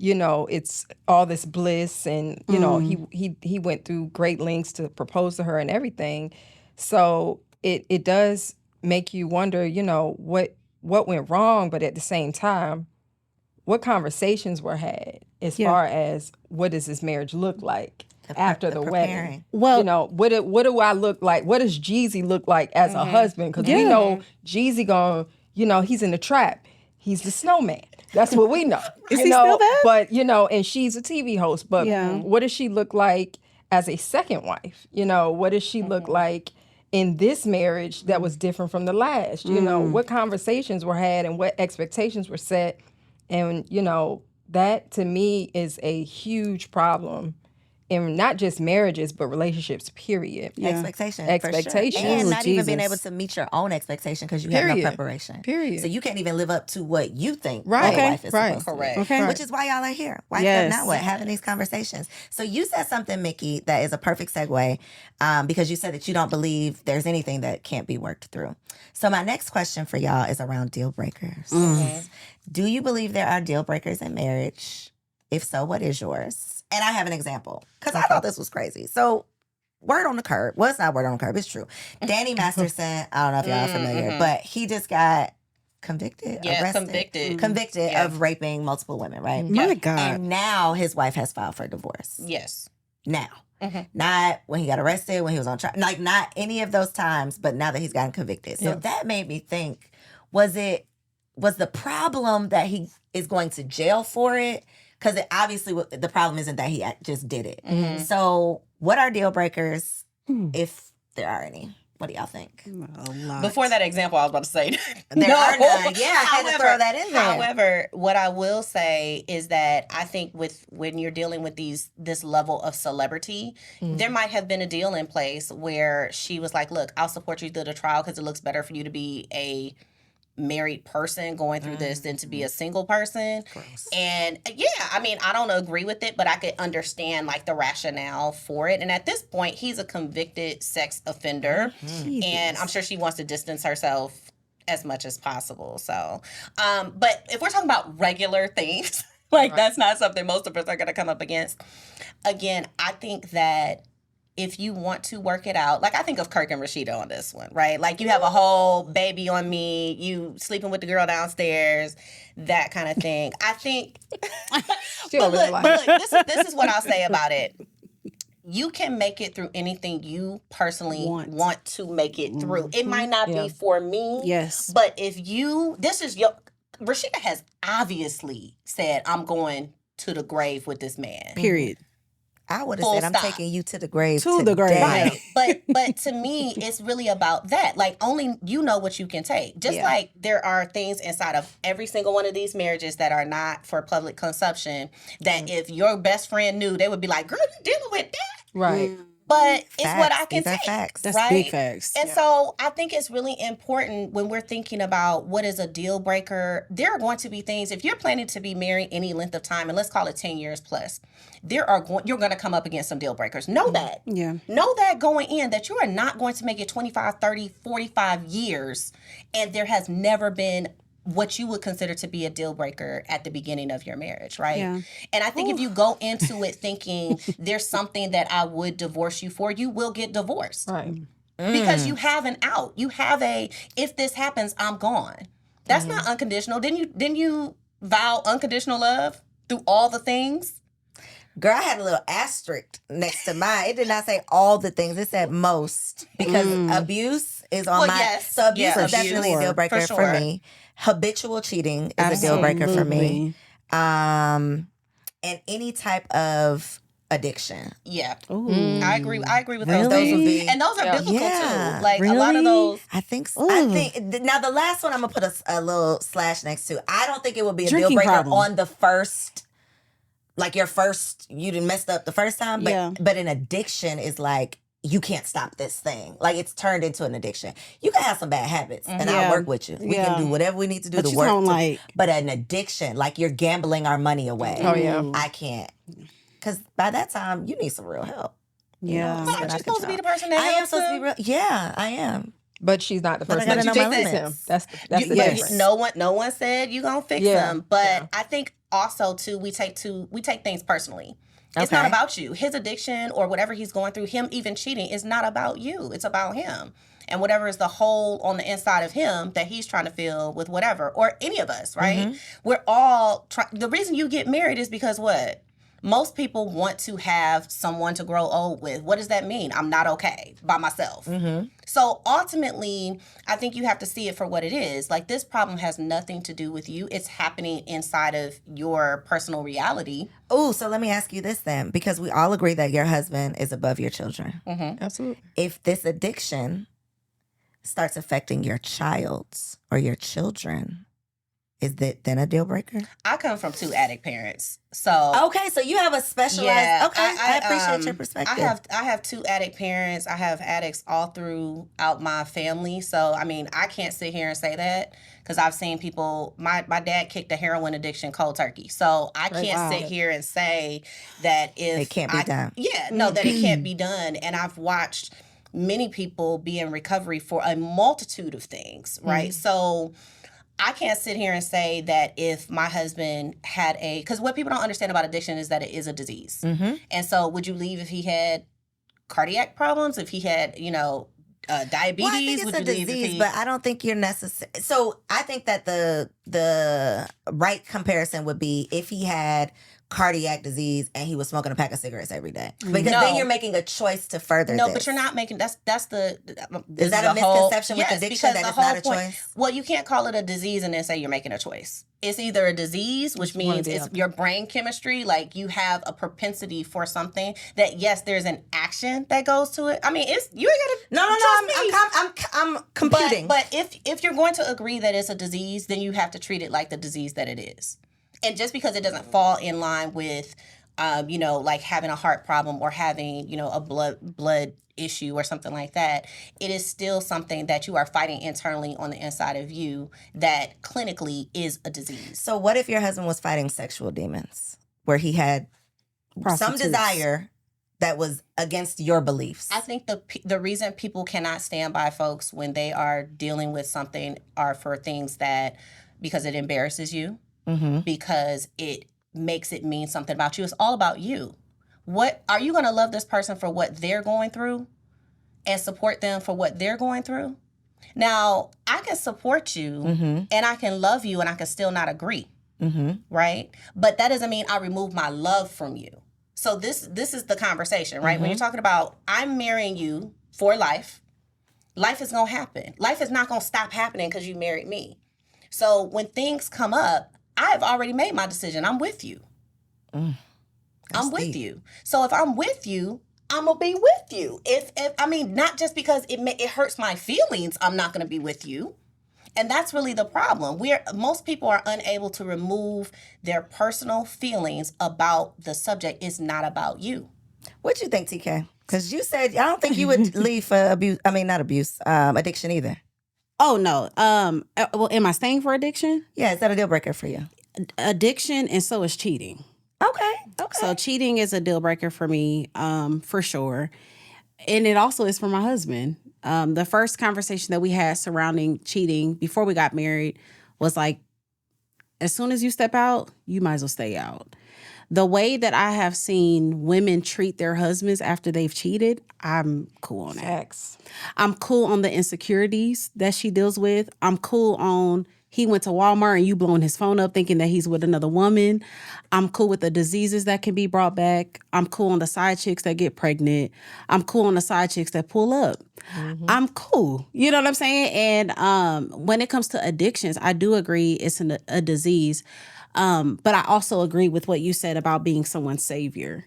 It's all this bliss, and, he went through great lengths to propose to her and everything. So it does make you wonder, what went wrong, but at the same time, what conversations were had as far as what does this marriage look like after the wedding? preparing. Well, What do I look like? What does Jeezy look like as a husband? Because we know Jeezy he's in the trap. He's the snowman. That's what we know. Is he still that? But, and she's a TV host. But Yeah. what does she look like as a second wife? What does she look like in this marriage that was different from the last? What conversations were had and what expectations were set? And, that to me is a huge problem in not just marriages, but relationships, period. Expectation. Expectations. And Ooh, not even being Jesus. able to meet your own expectation because you have no Period. preparation. Period. So you can't even live up to what you think Right. a wife is Right. supposed to do. Correct. Okay. Which is why y'all are here. Wife Yes. Up Now What? Having these conversations. So you said something, Mickey, that is a perfect segue because you said that you don't believe there's anything that can't be worked through. So my next question for y'all is around deal breakers. Do you believe there are deal breakers in marriage? If so, what is yours? And I have an example because I thought this was crazy. So word on the curb. Well, it's not word on the curb. It's true. Danny Masterson, I don't know if y'all are familiar, but he just got convicted, convicted of raping multiple women, right? My God. And now his wife has filed for divorce. Yes. Now. Not when he got arrested, when he was on trial, like not any of those times, but now that he's gotten convicted. So that made me think, was the problem that he is going to jail for it? Because obviously the problem isn't that he just did it. So what are deal breakers, if there are any? What do y'all think? A lot. Before that example, I was about to say There are none. Yeah, I had to throw that in there. However, what I will say is that I think when you're dealing with this level of celebrity, there might have been a deal in place where she was like, look, I'll support you through the trial because it looks better for you to be a married person going through this than to be a single person. Gross. And I mean, I don't agree with it, but I could understand like the rationale for it. And at this point, he's a convicted sex offender, and I'm sure she wants to distance herself as much as possible. So, but if we're talking about regular things, like that's not something most of us are going to come up against. Again, I think that if you want to work it out, like I think of Kirk and Rashida on this one, right? Like you have a whole baby on me, you sleeping with the girl downstairs, that kind of thing. I think, but look, this is what I'll say about it. You can make it through anything you personally want to make it through. It might not be for me, but if Rashida has obviously said, I'm going to the grave with this man. Period. I would have said, I'm taking you to the grave. Right. But to me, it's really about that. Like, only you know what you can take. Just like there are things inside of every single one of these marriages that are not for public consumption, that if your best friend knew, they would be like, girl, you dealing with that? Right. But it's what I can take. Facts. That's right? big facts. And so I think it's really important when we're thinking about what is a deal breaker. There are going to be things, if you're planning to be married any length of time, and let's call it 10 years plus, you're going to come up against some deal breakers. Know that. Yeah. Know that going in, that you are not going to make it 25, 30, 45 years, and there has never been what you would consider to be a deal breaker at the beginning of your marriage, right? Yeah. And I think if you go into it thinking there's something that I would divorce you for, you will get divorced. Right. Because you have an out. You have if this happens, I'm gone. That's not unconditional. Didn't you vow unconditional love through all the things? Girl, I had a little asterisk next to mine. It did not say all the things. It said most. Because abuse is on my... Yes. So abuse is definitely a deal breaker for me. Habitual cheating is a deal breaker for me. And any type of addiction. Yeah. I agree with those. Really? Those would be, and those are biblical too. Like really? a lot of those. I think so. I think now the last one I'm gonna put a little slash next to. I don't think it would be a deal breaker on the first, like your first, you didn't messed up the first time, but an addiction is like, you can't stop this thing. Like, it's turned into an addiction. You can have some bad habits, and I'll work with you. We can do whatever we need to do to work. But an addiction, like you're gambling our money away. Oh, yeah. I can't. Because by that time, you need some real help. Yeah. But aren't you supposed to be the person that I am helps supposed to be him? real. Yeah, I am. But she's not the But I person gotta that know you my fix him. limits. That's the difference. No one said you gonna fix them. But I think also too, we take things personally. It's not about you. His addiction or whatever he's going through, him even cheating, is not about you. It's about him. And whatever is the hole on the inside of him that he's trying to fill with whatever, or any of us, right? We're all the reason you get married is because what? Most people want to have someone to grow old with. What does that mean? I'm not okay by myself. So ultimately, I think you have to see it for what it is. Like, this problem has nothing to do with you. It's happening inside of your personal reality. Oh, so let me ask you this then, because we all agree that your husband is above your children. Absolutely. If this addiction starts affecting your child's or your children, is that then a deal breaker? I come from 2 addict parents. So okay, so you have a specialized I appreciate your perspective. I have 2 addict parents. I have addicts all throughout my family. So I mean, I can't sit here and say that because I've seen people. My dad kicked a heroin addiction cold turkey. So I can't sit here and say that if it can't be done. Yeah, no, that it can't be done. And I've watched many people be in recovery for a multitude of things, right? So I can't sit here and say that if my husband had because what people don't understand about addiction is that it is a disease. And so would you leave if he had cardiac problems, if he had, diabetes. Well, I think it's a disease, but I don't think you're necessary. So I think that the right comparison would be if he had cardiac disease and he was smoking a pack of cigarettes every day, because then you're making a choice to further this. But you're not making is that a misconception with addiction, that it's not a choice? Well, you can't call it a disease and then say you're making a choice. It's either a disease, which means it's your brain chemistry, like you have a propensity for something that, yes, there's an action that goes to it. I mean, you ain't gotta I'm computing. But if you're going to agree that it's a disease, then you have to treat it like the disease that it is. And just because it doesn't fall in line with, like having a heart problem or having, a blood issue or something like that, it is still something that you are fighting internally on the inside of you that clinically is a disease. So what if your husband was fighting sexual demons, where he had some desire that was against your beliefs? I think the reason people cannot stand by folks when they are dealing with something are for things because it embarrasses you. Mm-hmm. Because it makes it mean something about you. It's all about you. What are you going to love this person for what they're going through and support them for what they're going through? Now, I can support you and I can love you and I can still not agree, right? But that doesn't mean I remove my love from you. So this is the conversation, right? When you're talking about I'm marrying you for life, life is going to happen. Life is not going to stop happening because you married me. So when things come up, I have already made my decision. I'm with you. I'm with you. So if I'm with you, I'm gonna be with you. If not just because it hurts my feelings, I'm not gonna be with you. And that's really the problem. Most people are unable to remove their personal feelings about the subject. It's not about you. What you think, TK? Because you said I don't think you would leave for abuse. I mean, not abuse, addiction either. Oh, no. Well, am I staying for addiction? Yeah, is that a deal breaker for you? Addiction, and so is cheating. Okay. So cheating is a deal breaker for me, for sure. And it also is for my husband. The first conversation that we had surrounding cheating before we got married was like, as soon as you step out, you might as well stay out. The way that I have seen women treat their husbands after they've cheated, I'm cool on that. Facts. I'm cool on the insecurities that she deals with. I'm cool on he went to Walmart and you blowing his phone up thinking that he's with another woman. I'm cool with the diseases that can be brought back. I'm cool on the side chicks that get pregnant. I'm cool on the side chicks that pull up. I'm cool. You know what I'm saying? And when it comes to addictions, I do agree it's a disease. But I also agree with what you said about being someone's savior.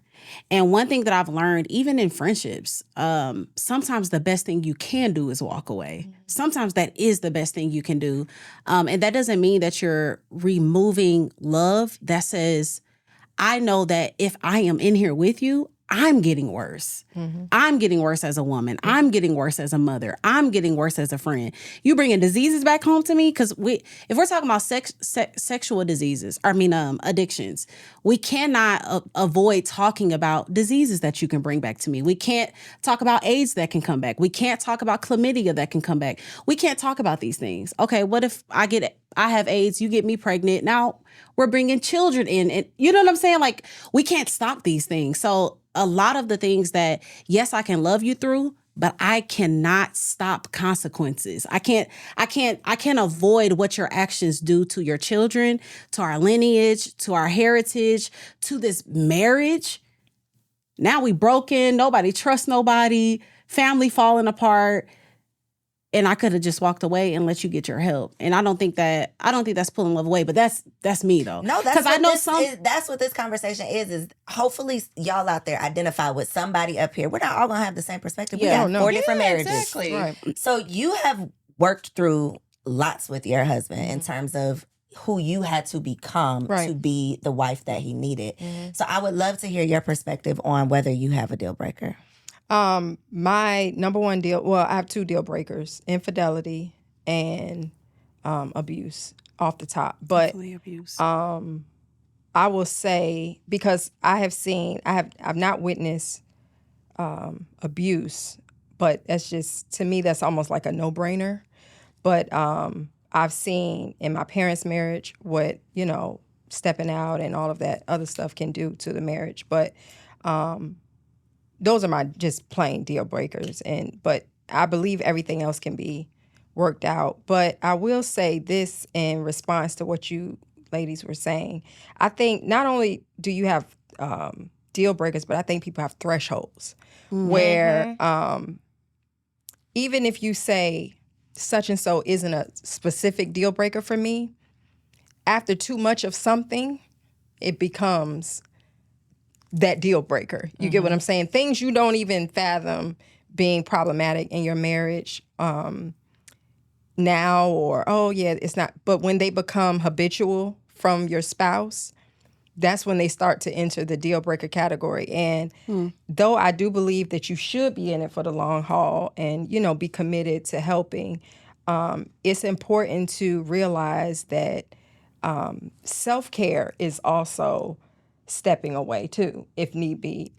And one thing that I've learned, even in friendships, sometimes the best thing you can do is walk away. Sometimes that is the best thing you can do. And that doesn't mean that you're removing love. That says, I know that if I am in here with you, I'm getting worse. I'm getting worse as a woman. I'm getting worse as a mother. I'm getting worse as a friend. You bringing diseases back home to me? Because if we're talking about sexual diseases, addictions, we cannot avoid talking about diseases that you can bring back to me. We can't talk about AIDS that can come back. We can't talk about chlamydia that can come back. We can't talk about these things. Okay, what if I have AIDS, you get me pregnant. Now we're bringing children in. And you know what I'm saying? Like, we can't stop these things. So a lot of the things that, yes, I can love you through, but I cannot stop consequences. I can't avoid what your actions do to your children, to our lineage, to our heritage, to this marriage. Now we broken, nobody trusts nobody, family falling apart. And I could have just walked away and let you get your help. And I don't think that's pulling love away, but that's me though. No, that's what that's what this conversation is hopefully y'all out there identify with somebody up here. We're not all gonna have the same perspective. We got 4 different marriages. Exactly. Right. So you have worked through lots with your husband in terms of who you had to become to be the wife that he needed. So I would love to hear your perspective on whether you have a deal breaker. My number one deal, well, I have 2 deal breakers, infidelity and abuse off the top. But Definitely abuse. I will say, because I've not witnessed abuse, but that's just, to me, that's almost like a no-brainer. But I've seen in my parents' marriage what, stepping out and all of that other stuff can do to the marriage. But those are my just plain deal breakers. But I believe everything else can be worked out. But I will say this in response to what you ladies were saying. I think not only do you have deal breakers, but I think people have thresholds where even if you say such and so isn't a specific deal breaker for me, after too much of something, it becomes that deal breaker. You get what I'm saying? Things you don't even fathom being problematic in your marriage now, or, oh yeah, it's not. But when they become habitual from your spouse, that's when they start to enter the deal breaker category. And though I do believe that you should be in it for the long haul and, be committed to helping, it's important to realize that self-care is also stepping away too, if need be.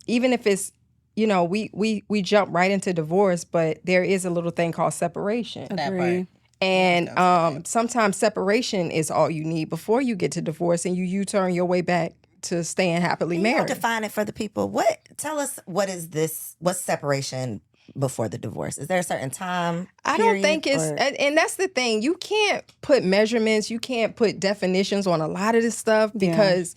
Even if it's, we jump right into divorce, but there is a little thing called separation. That part. And sometimes separation is all you need before you get to divorce, and you U-turn your way back to staying happily You married. define it for the people. Tell us, what is this? What's separation before the divorce? Is there a certain time? I don't think it's, and that's the thing. You can't put measurements, you can't put definitions on a lot of this stuff because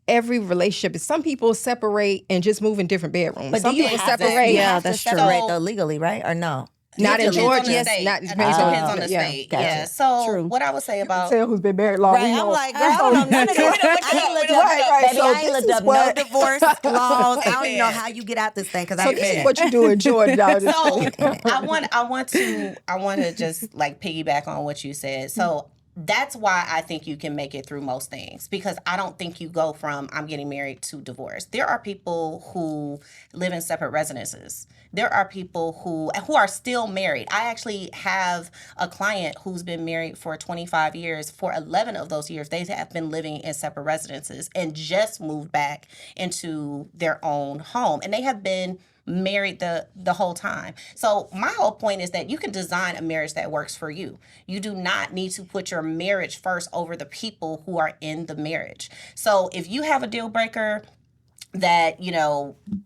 every relationship is. Some people separate and just move in different bedrooms. But Some do you people have separate. You have that's to true. separate though legally, right? Or no? Not in Depends on Georgia. the Yes, state. not It depends depends on on the yeah. state. Gotcha. Yeah. So True. what I would say about Tell who's been married long. Right, we I'm know. like, girl, I don't know none of this. I ain't looked up, Right. baby, So I ain't this looked is up what- no divorce laws. I don't even know how you get out this thing because I So ain't this been is in. what you do in Georgia. So I want to just like piggyback on what you said. So that's why I think you can make it through most things, because I don't think you go from I'm getting married to divorce. There are people who live in separate residences. There are people who are still married. I actually have a client who's been married for 25 years. For 11 of those years, they have been living in separate residences and just moved back into their own home. And they have been married the whole time. So my whole point is that you can design a marriage that works for you. You do not need to put your marriage first over the people who are in the marriage. So if you have a deal breaker that,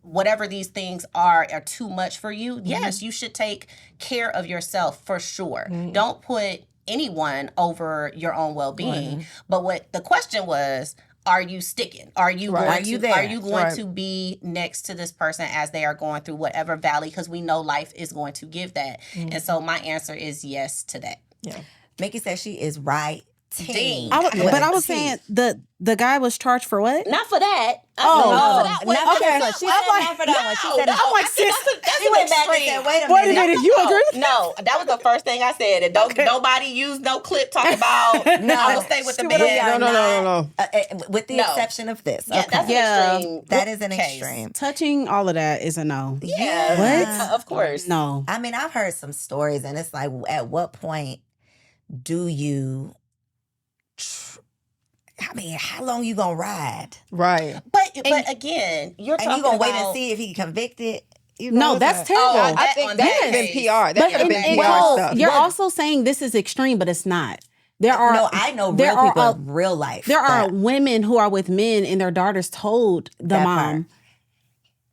whatever these things are too much for you, yes, you should take care of yourself for sure. Don't put anyone over your own well-being. But what the question was, are you sticking? Are you going to be next to this person as they are going through whatever valley? Because we know life is going to give that. And so my answer is yes to that. Yeah. Mickey says she is right. Ding. But I was saying the guy was charged for what? Not for that. Not for okay. that one. She said not for that one. She said I'm like, sis, she went back and said, wait a minute. you agree? No, that was the first thing I said. And don't nobody use no clip talk about I'm gonna stay with the man. No. With the exception of this. Yeah, Okay. that's an extreme. That is an case. extreme. Touching all of that is a no. Yeah. Of course. No. I mean, I've heard some stories, and it's like, at what point do you? I mean, how long you gonna ride? Right. But again, you're talking And you gonna about, wait and see if he convicted? No, that's terrible. I think that could have been PR. That could have been PR stuff. You're also saying this is extreme, but it's not. There are I know real people in real life. There are women who are with men and their daughters told the That mom, part.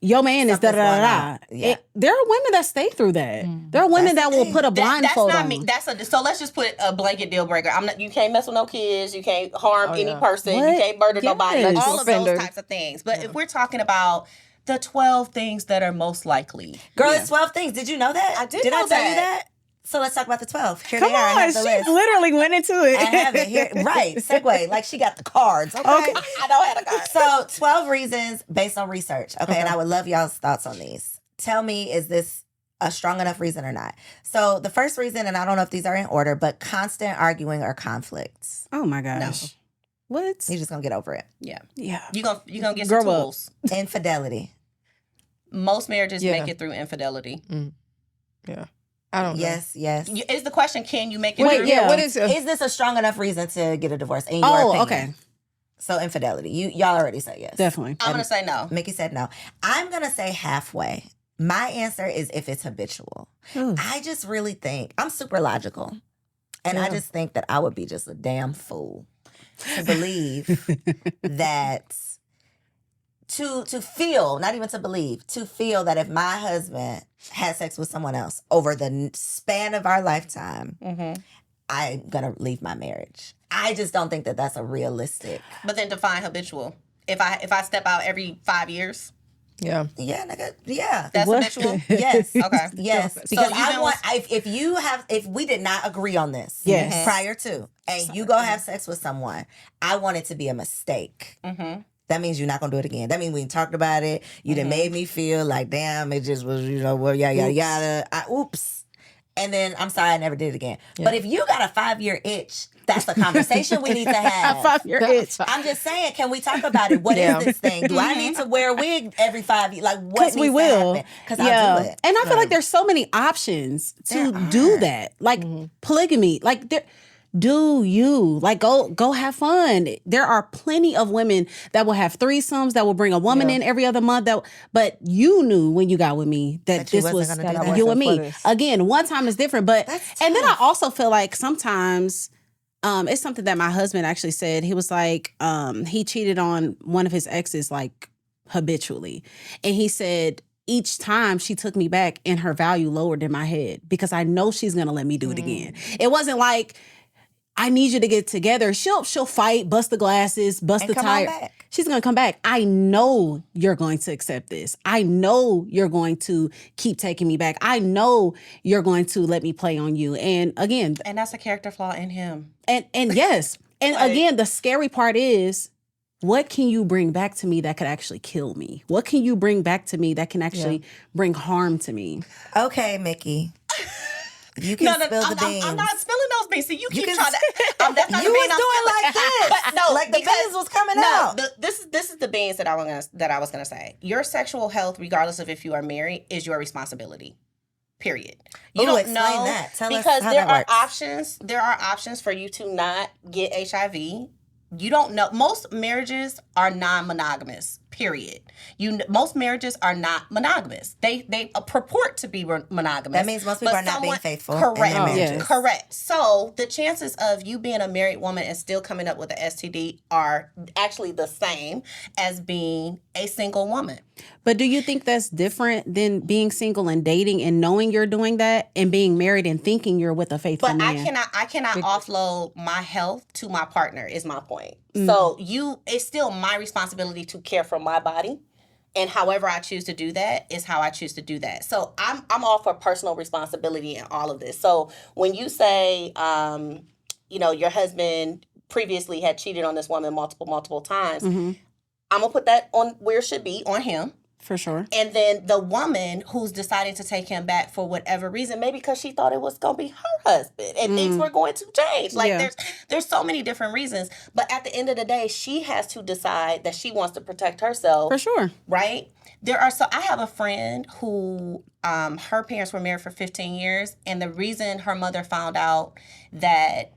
your man is da Something's da going da. on. Yeah. There are women that stay through that. There are women that will put a blindfold that's not on. me. So let's just put a blanket deal breaker. You can't mess with no kids. You can't harm any person. What? You can't murder nobody. Yes. All of those types of things. But if we're talking about the 12 things that are most likely. Girl, it's 12 things. Did you know that? I did Did know I tell you that. that? So let's talk about the 12. Here Come they are. I on, have the she list. literally went into it. I have it here. Right. Segue. Like she got the cards. Okay. I don't have a card. So 12 reasons based on research. Okay. And I would love y'all's thoughts on these. Tell me, is this a strong enough reason or not? So the first reason, and I don't know if these are in order, but constant arguing or conflicts. Oh my gosh. What? You're just gonna get over it. Yeah. Yeah. You're gonna get Grow some up. tools. Infidelity. Most marriages Yeah. make it through infidelity. Yeah. I don't know. Yes. Is the question, can you make it Wait, through? yeah. What is Is this a strong enough reason to get a divorce? In your opinion? Okay. So infidelity. Y'all already said yes. Definitely. I'm going to say no. Mickey said no. I'm gonna say halfway. My answer is if it's habitual. Ooh. I just really think I'm super logical. And I just think that I would be just a damn fool to believe that to feel, not even to believe, to feel that if my husband had sex with someone else over the span of our lifetime, I'm gonna leave my marriage. I just don't think that that's a realistic. But then define habitual. If I step out every 5 years, Yeah, nigga. Yeah, that's habitual. Yes. Okay. Yes. Because if we did not agree on this prior to, and you go have sex with someone, I want it to be a mistake. That means you're not gonna do it again. That means we talked about it. You done made me feel like, damn, it just was, yada yada yada. Oops. And then I'm sorry, I never did it again. Yeah. But if you got a 5-year itch, that's a conversation we need to have. A 5-year itch. I'm just saying, can we talk about it? What is this thing? Do I need to wear a wig every 5 years? Like, what needs to happen? Because I'll do it. And I feel like there's so many options to do that. Like polygamy. Like do you like go have fun? There are plenty of women that will have threesomes, that will bring a woman in every other month. But you knew when you got with me that this was you and me. Again, one time is different, but and then I also feel like sometimes it's something that my husband actually said. He was like, he cheated on one of his exes like habitually, and he said, each time she took me back and her value lowered in my head because I know she's gonna let me do it again. It wasn't like, I need you to get together. She'll fight, bust the glasses, bust the tire. She's gonna come back. I know you're going to accept this. I know you're going to keep taking me back. I know you're going to let me play on you. And again, and that's a character flaw in him. And yes, and again, the scary part is, what can you bring back to me that could actually kill me? What can you bring back to me that can actually bring harm to me? Okay, Mickey. You can spill the beans. I'm not spilling those beans. See, you keep trying to. That's not you the bean was doing like this. But no, like the beans was coming out. This is the beans that I was gonna say. Your sexual health, regardless of if you are married, is your responsibility. Period. You don't know that. Tell us because how there that are works. options. There are options for you to not get HIV. You don't know. Most marriages are non-monogamous. Period. Most marriages are not monogamous. They purport to be monogamous. That means most people are not being faithful. Correct. In their marriages. Correct. So the chances of you being a married woman and still coming up with an STD are actually the same as being a single woman. But do you think that's different than being single and dating and knowing you're doing that, and being married and thinking you're with a faithful man? But I cannot offload my health to my partner, is my point. So it's still my responsibility to care for my body. And however I choose to do that is how I choose to do that. So I'm all for personal responsibility in all of this. So when you say, your husband previously had cheated on this woman multiple times, I'm going to put that on where it should be, on him. For sure. And then the woman who's deciding to take him back for whatever reason, maybe because she thought it was going to be her husband and things were going to change. Like there's so many different reasons. But at the end of the day, she has to decide that she wants to protect herself. For sure. Right? I have a friend who her parents were married for 15 years. And the reason her mother found out that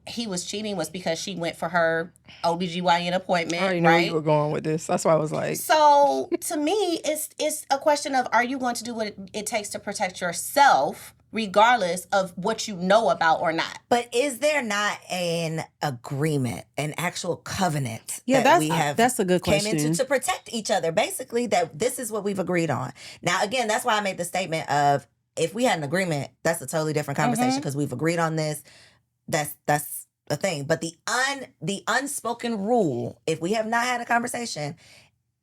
he was cheating was because she went for her OBGYN appointment. I already know where you were going with this. That's why I was like. So to me, it's a question of, are you going to do what it takes to protect yourself, regardless of what you know about or not? But is there not an agreement, an actual covenant that's a good question. Came into to protect each other, basically, that this is what we've agreed on. Now, again, that's why I made the statement of, if we had an agreement, that's a totally different conversation because we've agreed on this. That's a thing. But the unspoken rule, if we have not had a conversation,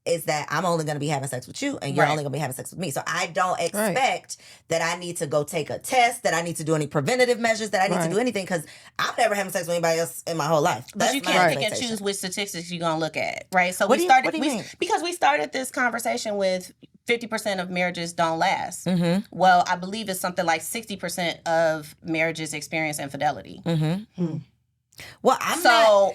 is that I'm only going to be having sex with you and you're only going to be having sex with me. So I don't expect that I need to go take a test, that I need to do any preventative measures, that I need to do anything, because I'm never having sex with anybody else in my whole life. But you can't pick and choose which statistics you're going to look at, right? So we started this conversation with 50% of marriages don't last. Well, I believe it's something like 60% of marriages experience infidelity. Well,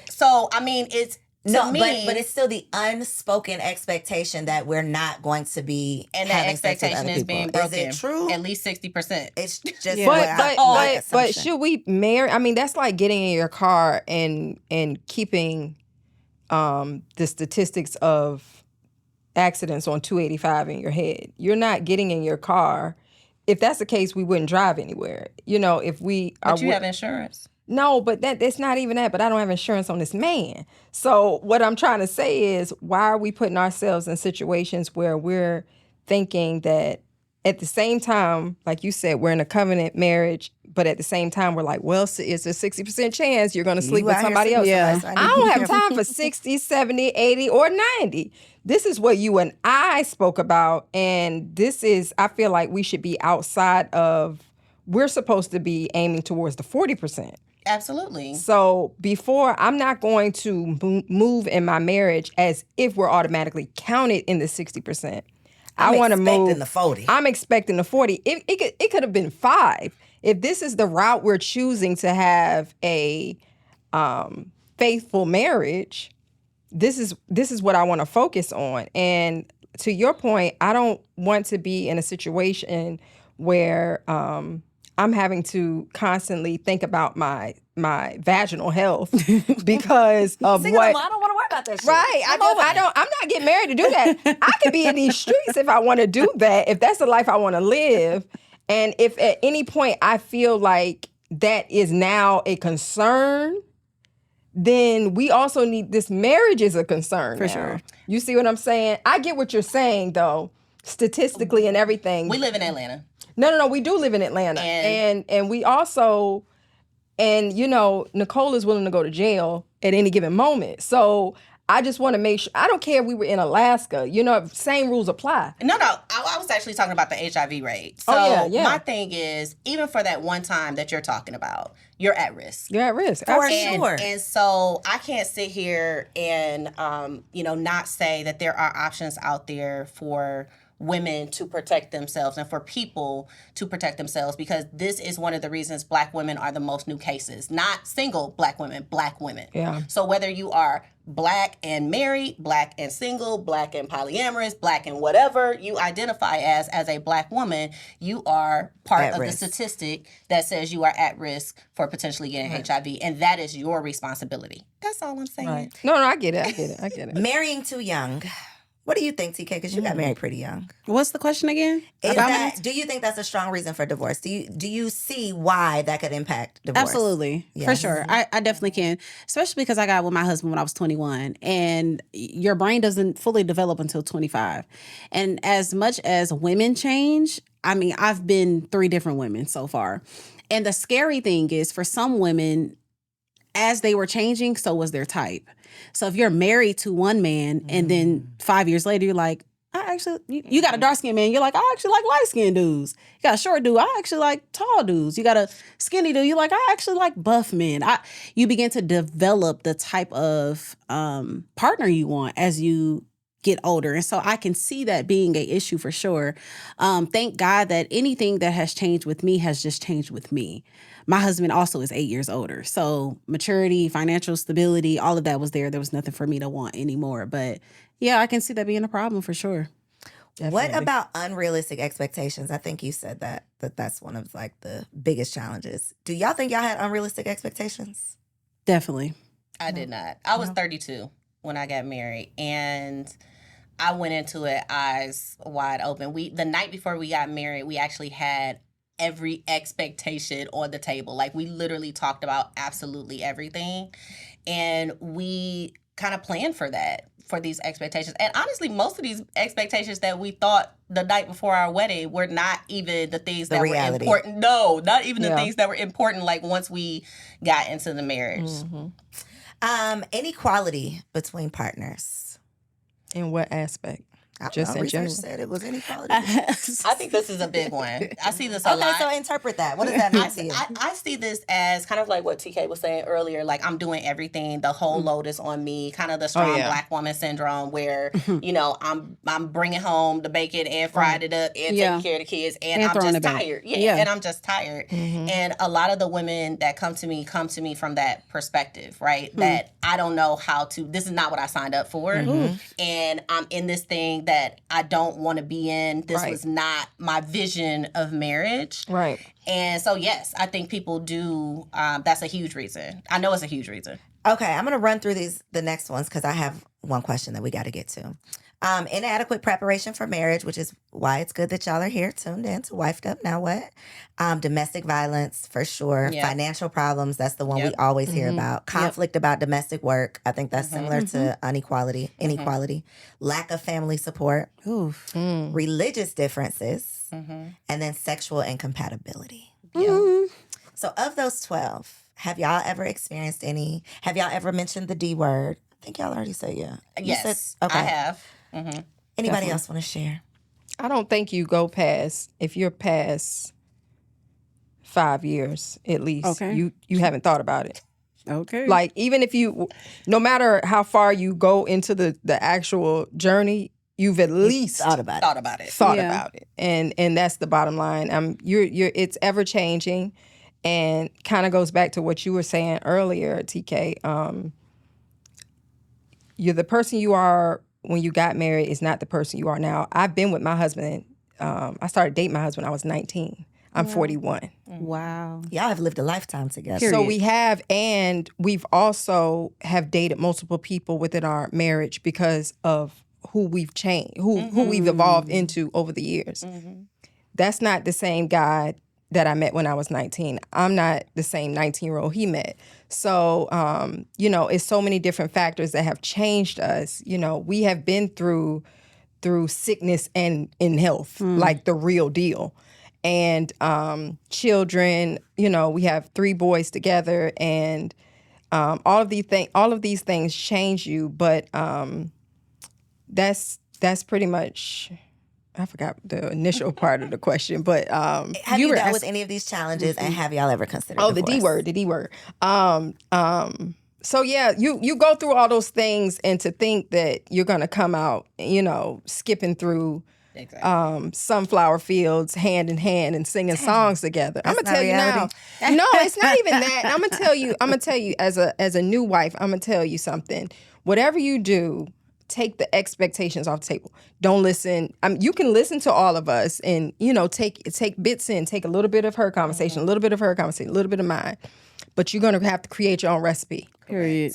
So I mean, it's to me, but it's still the unspoken expectation that we're not going to be, and that expectation is being broken. Is it true? At least 60%. It's just but should we marry? I mean, that's like getting in your car and keeping the statistics of accidents on 285 in your head. You're not getting in your car. If that's the case, we wouldn't drive anywhere. If we but you have insurance. No, but it's not even that. But I don't have insurance on this man. So what I'm trying to say is, why are we putting ourselves in situations where we're thinking that at the same time, like you said, we're in a covenant marriage, but at the same time, we're like, well, it's a 60% chance you're going to sleep with somebody else. Yeah. I don't have time for 60, 70, 80, or 90. This is what you and I spoke about. And this is, I feel like we should be outside of, we're supposed to be aiming towards the 40%. Absolutely. So before, I'm not going to move in my marriage as if we're automatically counted in the 60%. I want to move. The 40. I'm expecting the 40. It could have been 5. If this is the route we're choosing to have a faithful marriage, this is what I want to focus on. And to your point, I don't want to be in a situation where I'm having to constantly think about my vaginal health because of what. I don't want to worry about that shit. Right. I'm not getting married to do that. I could be in these streets if I want to do that, if that's the life I want to live. And if at any point I feel like that is now a concern, then we also need, this marriage is a concern For now. sure. You see what I'm saying? I get what you're saying, though, statistically and everything. We live in Atlanta. No, we do live in Atlanta. And we also, and you know, Nicole is willing to go to jail at any given moment. So I just want to make sure, I don't care if we were in Alaska, you know, same rules apply. No, I was actually talking about the HIV rate. So my thing is, even for that one time that you're talking about, you're at risk. You're at risk. For sure. And so I can't sit here and, not say that there are options out there for women to protect themselves and for people to protect themselves, because this is one of the reasons Black women are the most new cases. Not single Black women, Black women. Yeah. So whether you are Black and married, Black and single, Black and polyamorous, Black and whatever you identify as a Black woman, you are part of the statistic that says you are at risk for potentially getting HIV, and that is your responsibility. That's all I'm saying. Right. No, I get it. Marrying too young. What do you think, TK? Because you got married pretty young. What's the question again? Do you think that's a strong reason for divorce? Do you see why that could impact divorce? Absolutely. Yes. For sure. I definitely can. Especially because I got with my husband when I was 21. And your brain doesn't fully develop until 25. And as much as women change, I mean, I've been 3 different women so far. And the scary thing is, for some women, as they were changing, so was their type. So if you're married to one man and then 5 years later, you're like, you got a dark skinned man, you're like, I actually like light skinned dudes. You got a short dude, I actually like tall dudes. You got a skinny dude, you're like, I actually like buff men. You begin to develop the type of partner you want as you get older. And so I can see that being an issue for sure. Thank God that anything that has changed with me has just changed with me. My husband also is 8 years older. So maturity, financial stability, all of that was there. There was nothing for me to want anymore. But yeah, I can see that being a problem for sure. Definitely. What about unrealistic expectations? I think you said that's one of like the biggest challenges. Do y'all think y'all had unrealistic expectations? Definitely. I did not. I was 32 when I got married, and I went into it eyes wide open. The night before we got married, we actually had every expectation on the table. Like, we literally talked about absolutely everything, and we kind of planned for that, for these expectations. And honestly, most of these expectations that we thought the night before our wedding were not even the things that were important. No, not even the things that were important, like, once we got into the marriage. Inequality between partners. In what aspect? Just in general. Said it was inequality. I think this is a big one. I see this a lot. Okay, so interpret that. What does that mean to you? I see this as kind of like what TK was saying earlier. Like, I'm doing everything. The whole load is on me. Kind of the strong Black woman syndrome, where I'm bringing home the bacon and fried it up and taking care of the kids, and I'm just tired. And I'm just tired. And a lot of the women that come to me from that perspective, right? That I don't know how to. This is not what I signed up for, and I'm in this thing that I don't want to be in. This was not my vision of marriage. Right. And so, yes, I think people do. That's a huge reason. I know it's a huge reason. Okay, I'm going to run through the next ones because I have one question that we got to get to. Inadequate preparation for marriage, which is why it's good that y'all are here tuned in to Wifed Up Now What. Domestic violence, for sure. Yep. Financial problems, that's the one we Yep. always hear about. Conflict about domestic work, I think that's similar to inequality. Lack of family support. Oof. Religious differences. And then sexual incompatibility. So of those 12, have y'all ever experienced any? Have y'all ever mentioned the D word? I think y'all already said yeah. You Yes, said, okay. I have. Anybody else want to share? I don't think you go past, if you're past 5 years at least, Okay. you haven't thought about it. Okay. Like, even if you, no matter how far you go into the actual journey, you've at least Thought about it. Thought about it. thought Yeah. about it. And that's the bottom line. You're it's ever changing, and kind of goes back to what you were saying earlier, TK. You're the person you are when you got married is not the person you are now. I've been with my husband. I started dating my husband when I was 19. I'm 41. Wow. Y'all have lived a lifetime together. So we have, and we've also have dated multiple people within our marriage because of who we've changed, who we've evolved into over the years. That's not the same guy that I met when I was 19. I'm not the same 19-year-old he met. So, it's so many different factors that have changed us. We have been through sickness and in health, like the real deal. And children, we have 3 boys together, and all of these things change you. But that's pretty much. I forgot the initial part of the question, but have you dealt with any of these challenges, and have y'all ever considered the D divorce? word. So yeah, you go through all those things, and to think that you're gonna come out, skipping through sunflower fields hand in hand and singing songs together. I'm gonna not tell you now. reality. No, it's not even that. I'm gonna tell you as a new wife, I'm gonna tell you something. Whatever you do, take the expectations off the table. Don't listen. You can listen to all of us and, take bits in, take a little bit of her conversation, a little bit of her conversation, a little bit of mine. But you're going to have to create your own recipe. Period.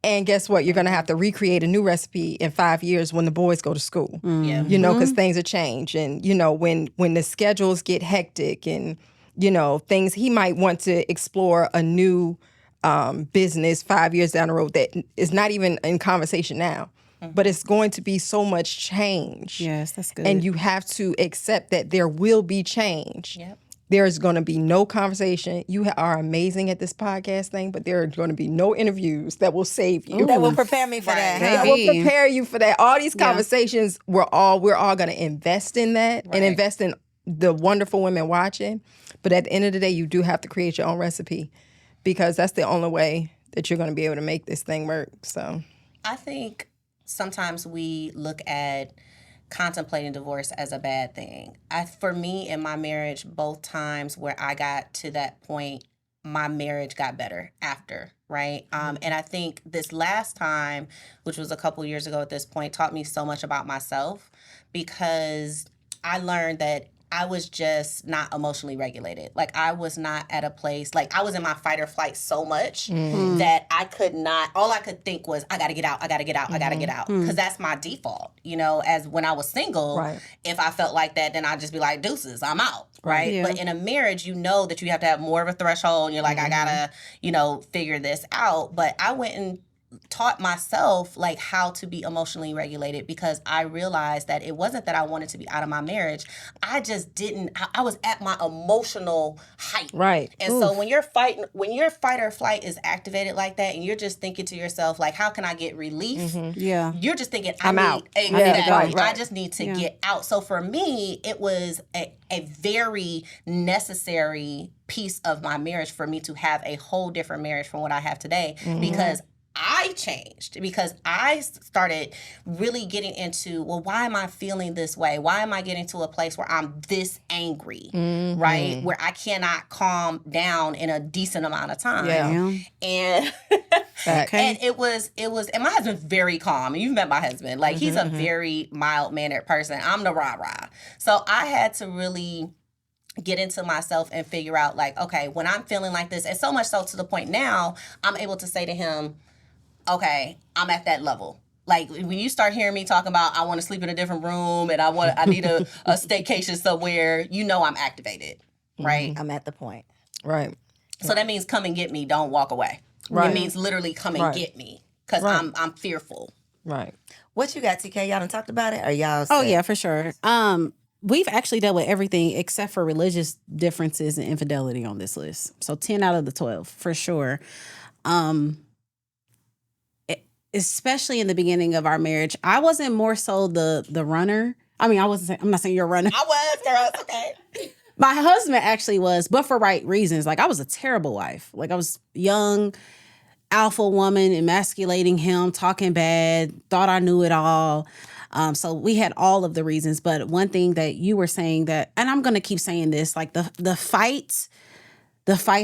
And guess what? You're going to have to recreate a new recipe in 5 years when the boys go to school. Yeah. Because things are changed. And, when the schedules get hectic and, things, he might want to explore a new business 5 years down the road that is not even in conversation now. But it's going to be so much change. Yes, that's good. And you have to accept that there will be change. Yep. There's going to be no conversation. You are amazing at this podcast thing, but there are going to be no interviews that will save you. That will prepare me for that. That Huh? will prepare you for that. All these conversations, we're all going to invest in that and invest in the wonderful women watching. But at the end of the day, you do have to create your own recipe, because that's the only way that you're going to be able to make this thing work. So I think sometimes we look at contemplating divorce as a bad thing. For me, in my marriage, both times where I got to that point, my marriage got better after, right? And I think this last time, which was a couple years ago at this point, taught me so much about myself, because I learned that I was just not emotionally regulated. Like, I was not at a place, like, I was in my fight or flight so much that I could not, all I could think was, I gotta get out, I gotta get out, I gotta get out. Because that's my default, as when I was single, if I felt like that, then I'd just be like, deuces, I'm out, right? Yeah. But in a marriage, that you have to have more of a threshold, and you're like, I gotta, figure this out. But I went and taught myself like how to be emotionally regulated, because I realized that it wasn't that I wanted to be out of my marriage. I just didn't. I was at my emotional height. right. And so when your fight or flight is activated like that, and you're just thinking to yourself like, how can I get relief? Yeah. You're just thinking, I'm out. Exactly. Yeah, right. I just need to get out. So for me, it was a very necessary piece of my marriage for me to have a whole different marriage from what I have today, because I changed, because I started really getting into, well, why am I feeling this way? Why am I getting to a place where I'm this angry, right? Where I cannot calm down in a decent amount of time. Yeah. And and it was, and my husband's very calm. You've met my husband. Like, he's a very mild-mannered person. I'm the rah-rah. So I had to really get into myself and figure out, like, okay, when I'm feeling like this, and so much so to the point now, I'm able to say to him, okay, I'm at that level. Like when you start hearing me talking about I want to sleep in a different room and I need a staycation somewhere, you know I'm activated, right? I'm at the point. Right. So that means come and get me, don't walk away. Right. It means literally come and get me because I'm fearful. Right. What you got, TK? Y'all done talked about it? Or y'all Oh said- yeah, for sure. We've actually dealt with everything except for religious differences and infidelity on this list. So 10 out of the 12 for sure. Especially in the beginning of our marriage, I wasn't more so the runner. I mean, I'm not saying you're a runner. I was, girl. It's okay. My husband actually was, but for right reasons. Like, I was a terrible wife. Like, I was young, alpha woman, emasculating him, talking bad, thought I knew it all. So we had all of the reasons. But one thing that you were saying that, and I'm going to keep saying this, like the fight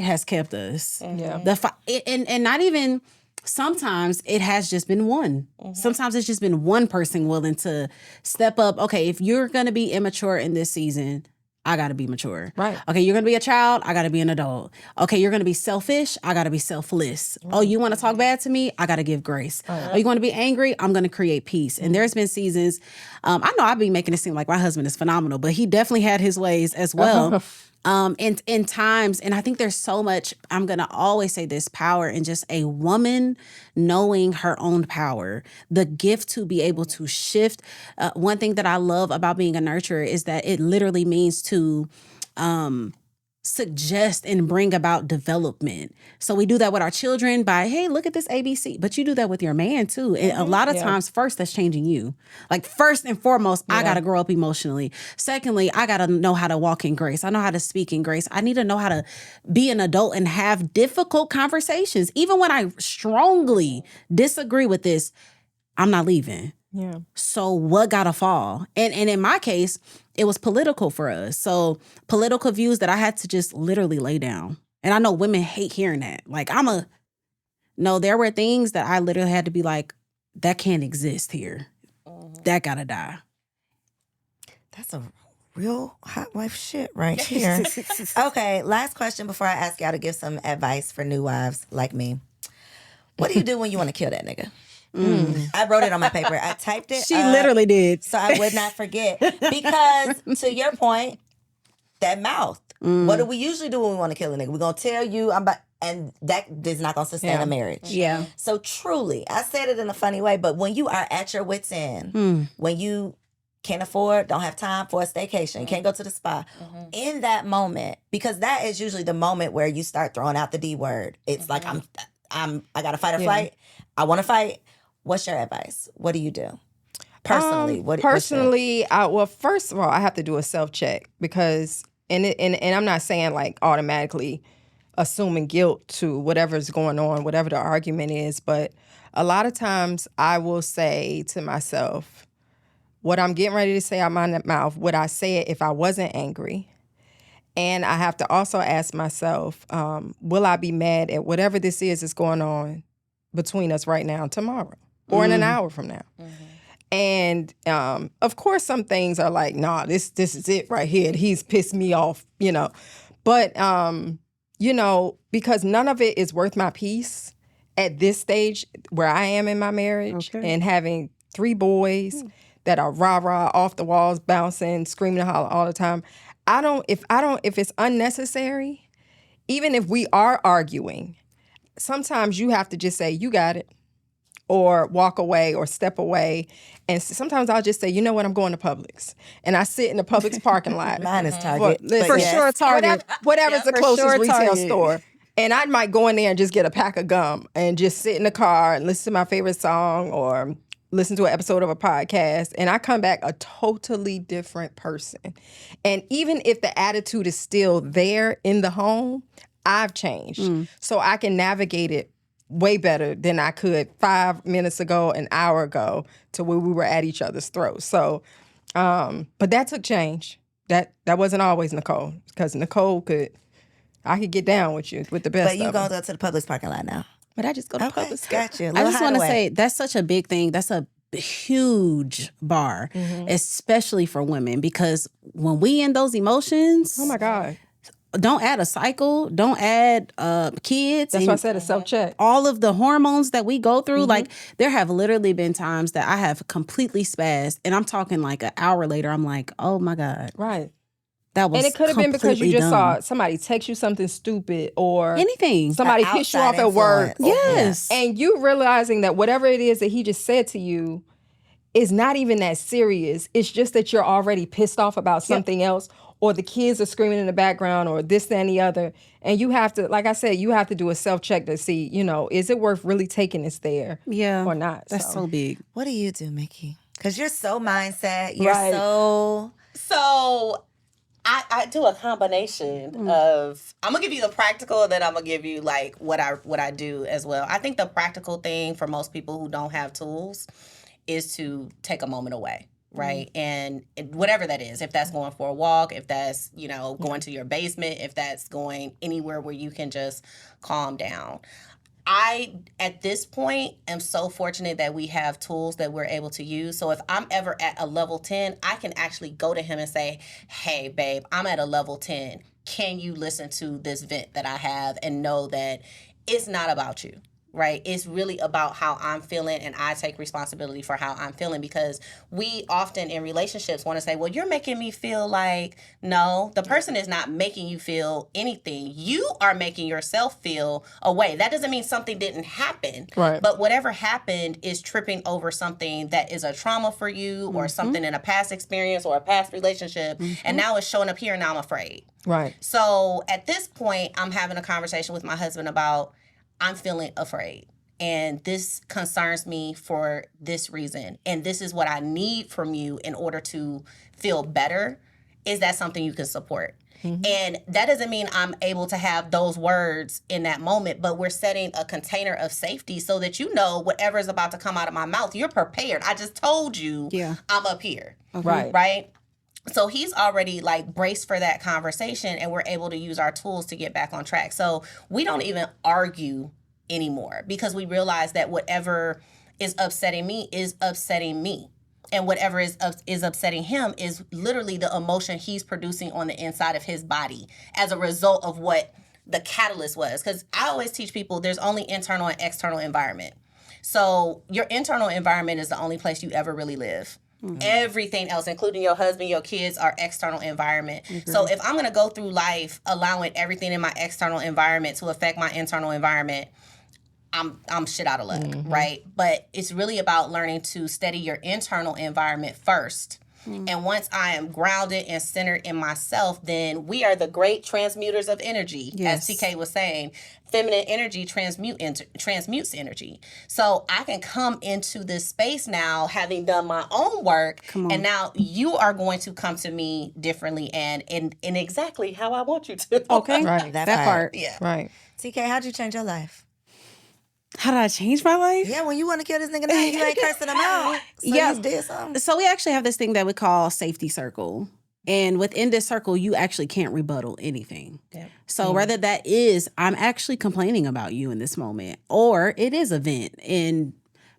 has kept us. Yeah. The fight, and not even... Sometimes it has just been one. Sometimes it's just been one person willing to step up. Okay, if you're going to be immature in this season, I got to be mature. Right. Okay, you're going to be a child, I got to be an adult. Okay, you're going to be selfish, I got to be selfless. Oh, you want to talk bad to me? I got to give grace. Oh, you want to be angry? I'm going to create peace. And there's been seasons, I know I've been making it seem like my husband is phenomenal, but he definitely had his ways as well. In times, and I think there's so much, I'm going to always say this, power in just a woman knowing her own power, the gift to be able to shift. One thing that I love about being a nurturer is that it literally means to suggest and bring about development. So we do that with our children by, hey, look at this ABC. But you do that with your man too. And a lot of times, first, that's changing you. Like, first and foremost, I got to grow up emotionally. Secondly, I got to know how to walk in grace. I know how to speak in grace. I need to know how to be an adult and have difficult conversations. Even when I strongly disagree with this, I'm not leaving. Yeah. So what gotta fall? And in my case, it was political for us. So political views that I had to just literally lay down. And I know women hate hearing that. Like, no, there were things that I literally had to be like, that can't exist here. That gotta die. That's a real hot wife shit right here. Okay, last question before I ask y'all to give some advice for new wives like me. What do you do when you want to kill that nigga? I wrote it on my paper. I typed it. She literally did. So I would not forget. Because to your point, that mouth. What do we usually do when we want to kill a nigga? We're going to tell you, and that is not going to sustain a marriage. Yeah. So truly, I said it in a funny way, but when you are at your wit's end, when you can't afford, don't have time for a staycation, can't go to the spa, in that moment, because that is usually the moment where you start throwing out the D word. It's like, I got to fight or flight. I want to fight. What's your advice? What do you do? Personally, well, first of all, I have to do a self-check because, and I'm not saying like automatically assuming guilt to whatever's going on, whatever the argument is, but a lot of times I will say to myself, what I'm getting ready to say out my mouth, would I say it if I wasn't angry? And I have to also ask myself, will I be mad at whatever this is that's going on between us right now tomorrow? Or in an hour from now. And of course, some things are like, nah, this is it right here. He's pissed me off, But, because none of it is worth my peace at this stage where I am in my marriage and having 3 boys that are rah-rah, off the walls, bouncing, screaming and hollering all the time. If it's unnecessary, even if we are arguing, sometimes you have to just say, you got it. Or walk away or step away. And sometimes I'll just say, you know what, I'm going to Publix. And I sit in the Publix parking lot. Mine is Target. For yes. sure, Target. Whatever's the closest retail Target. store. And I might go in there and just get a pack of gum and just sit in the car and listen to my favorite song or listen to an episode of a podcast. And I come back a totally different person. And even if the attitude is still there in the home, I've changed. So I can navigate it way better than I could 5 minutes ago, an hour ago, to where we were at each other's throats. So, but that took change. That wasn't always Nicole, because Nicole I could get down with you with the best. But you gonna go to the Publix parking lot now? But I just go to Publix. Got you. I just want to say that's such a big thing. That's a huge bar, especially for women, because when we in those emotions, Oh my God. don't add a cycle. Don't add kids. That's why I said a self-check. All of the hormones that we go through, like there have literally been times that I have completely spazzed, and I'm talking like an hour later, I'm like, oh my God. Right. That was And it could have been because you just dumb. saw somebody text you something stupid or anything. Somebody pissed you off at work. Yes. And you realizing that whatever it is that he just said to you is not even that serious. It's just that you're already pissed off about something else, or the kids are screaming in the background, or this, that, and the other. And you have to, like I said, you have to do a self-check to see, is it worth really taking us there or not? That's so big. What do you do, Mickey? Because you're so mindset. You're so... So I do a combination of, I'm gonna give you the practical, and then I'm gonna give you like what I do as well. I think the practical thing for most people who don't have tools is to take a moment away, right? And whatever that is, if that's going for a walk, if that's, going to your basement, if that's going anywhere where you can just calm down. I, at this point, am so fortunate that we have tools that we're able to use. So if I'm ever at a level 10, I can actually go to him and say, hey, babe, I'm at a level 10. Can you listen to this vent that I have and know that it's not about you? Right? It's really about how I'm feeling, and I take responsibility for how I'm feeling, because we often in relationships want to say, well, you're making me feel like, no, the person is not making you feel anything. You are making yourself feel a way. That doesn't mean something didn't happen, right? But whatever happened is tripping over something that is a trauma for you, or something in a past experience or a past relationship. And now it's showing up here, and now I'm afraid. Right. So at this point, I'm having a conversation with my husband about, I'm feeling afraid, and this concerns me for this reason, and this is what I need from you in order to feel better. Is that something you can support? And that doesn't mean I'm able to have those words in that moment, but we're setting a container of safety so that whatever is about to come out of my mouth, you're prepared. I just told you I'm up here. Right? So he's already like braced for that conversation, and we're able to use our tools to get back on track. So we don't even argue anymore, because we realize that whatever is upsetting me is upsetting me. And whatever is upsetting him is literally the emotion he's producing on the inside of his body as a result of what the catalyst was. Because I always teach people there's only internal and external environment. So your internal environment is the only place you ever really live. Everything else, including your husband, your kids, are external environment. So if I'm going to go through life allowing everything in my external environment to affect my internal environment, I'm shit out of luck, right? But it's really about learning to steady your internal environment first. And once I am grounded and centered in myself, then we are the great transmuters of energy, as TK was saying. Feminine energy transmutes energy. So I can come into this space now, having done my own work, and now you are going to come to me differently and in exactly how I want you to. Okay, Right. that part. Yeah. Right. TK, how'd you change your life? How did I change my life? Yeah, when you want to kill this nigga now, you ain't cursing him out. So you did something. So we actually have this thing that we call safety circle. And within this circle, you actually can't rebuttal anything. Yep. So whether that is, I'm actually complaining about you in this moment, or it is a vent and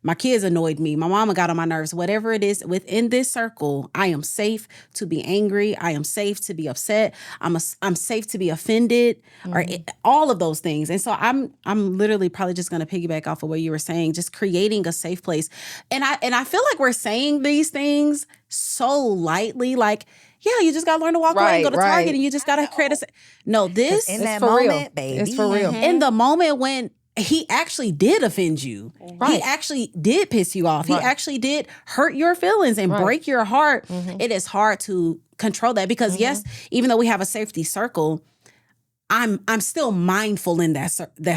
my kids annoyed me, my mama got on my nerves, whatever it is, within this circle, I am safe to be angry. I am safe to be upset. I'm safe to be offended, or all of those things. And so I'm literally probably just going to piggyback off of what you were saying, just creating a safe place. And I feel like we're saying these things so lightly, like, yeah, you just got to learn to walk away and go to Target, and you just got to create a... No, this in is that for moment, real. Baby. It's for real. in the moment when he actually did offend you. He actually did piss you off. He actually did hurt your feelings and break your heart. It is hard to control that, because yes, even though we have a safety circle, I'm still mindful in that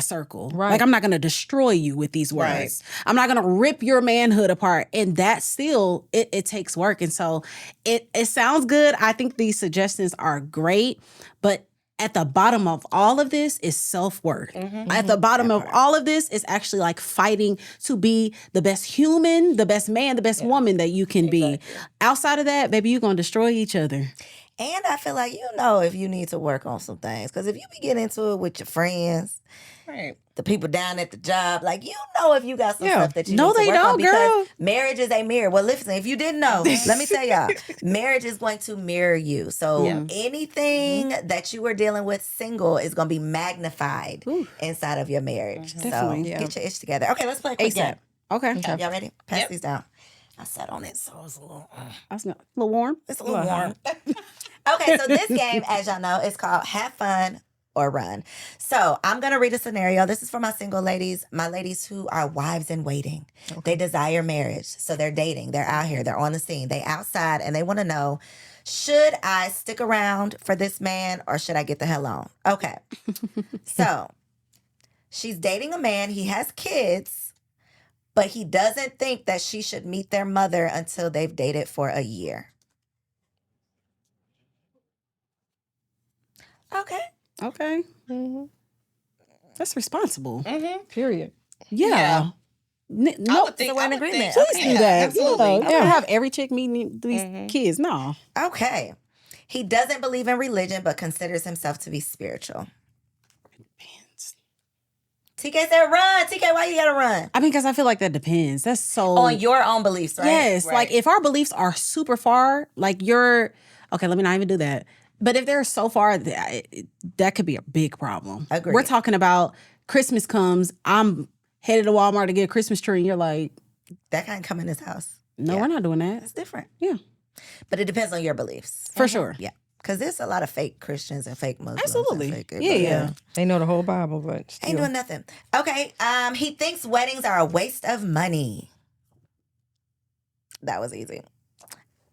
circle. Right. Like, I'm not going to destroy you with these words. I'm not going to rip your manhood apart. And that still, it takes work. And so it sounds good. I think these suggestions are great, but at the bottom of all of this is self-worth. At the bottom of all of this is actually like fighting to be the best human, the best man, the best woman that you can be. Outside of that, baby, you're going to destroy each other. And I feel like if you need to work on some things. Because if you be getting into it with your friends Right. The people down at the job, like, you know, if you got some stuff that you No, need to they work on, don't, because girl. marriage is a mirror. Well, listen, if you didn't know, let me tell y'all, marriage is going to mirror you. So anything that you are dealing with single is going to be magnified inside of your marriage. Definitely. So get your ish together. Okay, let's play a quick game. Okay. Y'all ready? Pass these down. I sat on it, so it's a little. That's not a little warm. It's a little warm. Okay, so this game, as y'all know, is called Have Fun or Run. So I'm going to read a scenario. This is for my single ladies, my ladies who are wives in waiting. They desire marriage. So they're dating. They're out here. They're on the scene. They outside, and they want to know, should I stick around for this man or should I get the hell on? Okay. So she's dating a man. He has kids, but he doesn't think that she should meet their mother until they've dated for a year. Okay. Okay. That's responsible. Period. Yeah. I No, would think, so we're in I would agreement. think- please do that. Absolutely. Yeah. Have every chick meeting these kids. No. Okay. He doesn't believe in religion, but considers himself to be spiritual. TK said run. TK, why you gotta run? I mean, because I feel like that depends. That's so On your own beliefs, right? Yes, Right. like if our beliefs are super far, like you're okay. Let me not even do that. But if they're so far, that could be a big problem. Agreed. We're talking about Christmas comes. I'm headed to Walmart to get a Christmas tree, and you're like, That can't come in this house. no, Yeah. we're not doing that. It's different. Yeah, But it depends on your beliefs. for sure. Yeah. Because there's a lot of fake Christians and fake Muslims. and Absolutely. fake- Yeah. They know the whole Bible, but still. Ain't doing nothing. Okay. He thinks weddings are a waste of money. That was easy.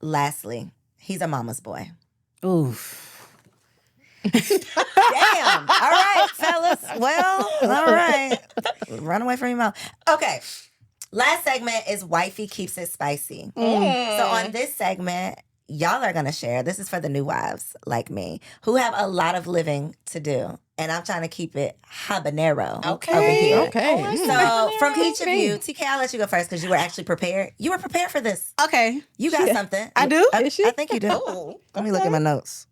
Lastly, he's a mama's boy. Oof. Damn. All right, fellas. Well, all right. Run away from your mom. Okay. Last segment is Wifey Keeps It Spicy. So on this segment, y'all are going to share. This is for the new wives like me who have a lot of living to do. And I'm trying to keep it habanero over here. Okay. So from each of you, TK, I'll let you go first because you were actually prepared. You were prepared for this. Okay. You got something. I do? I, Is she? I think you do. Let me look at my notes.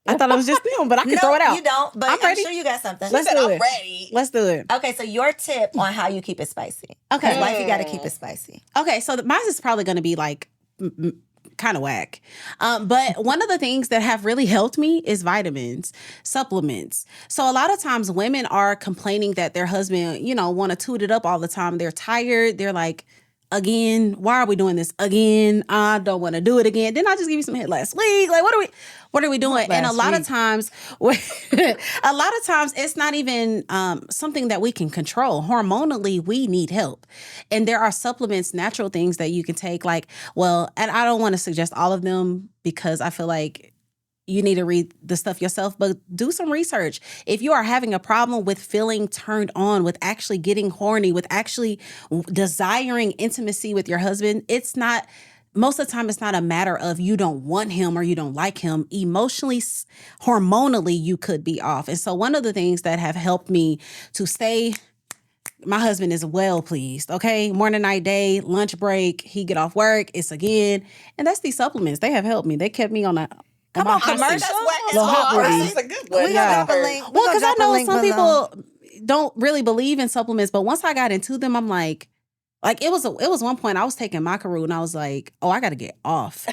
I thought it was just them, but I can No, throw it out. you don't, but I'm I'm ready. sure you got something. Let's Said do I'm it. ready. Let's do it. Okay, so your tip on how you keep it spicy. Okay. Because wifey got to keep it spicy. Okay, so mine is probably going to be like kind of whack. But one of the things that have really helped me is vitamins, supplements. So a lot of times women are complaining that their husband, want to toot it up all the time. They're tired. They're like, again, why are we doing this again? I don't want to do it again. Didn't I just give you some head last week? Like, what are we doing? And a lot of times, it's not even something that we can control. Hormonally, we need help. And there are supplements, natural things that you can take. Like, and I don't want to suggest all of them because I feel like you need to read the stuff yourself, but do some research. If you are having a problem with feeling turned on, with actually getting horny, with actually desiring intimacy with your husband, most of the time, it's not a matter of you don't want him or you don't like him. Emotionally, hormonally, you could be off. And so one of the things that have helped me to stay, my husband is well pleased, okay? Morning, night, day, lunch break, he get off work, it's again. And that's these supplements. They have helped me. They kept me on a Come on, hot commercial. seat. Little hot booty. This is a good one. We gonna drop a link. Well, because I know some below. people don't really believe in supplements, but once I got into them, I'm like it was one point I was taking Macaroon and I was like, oh, I got to get off.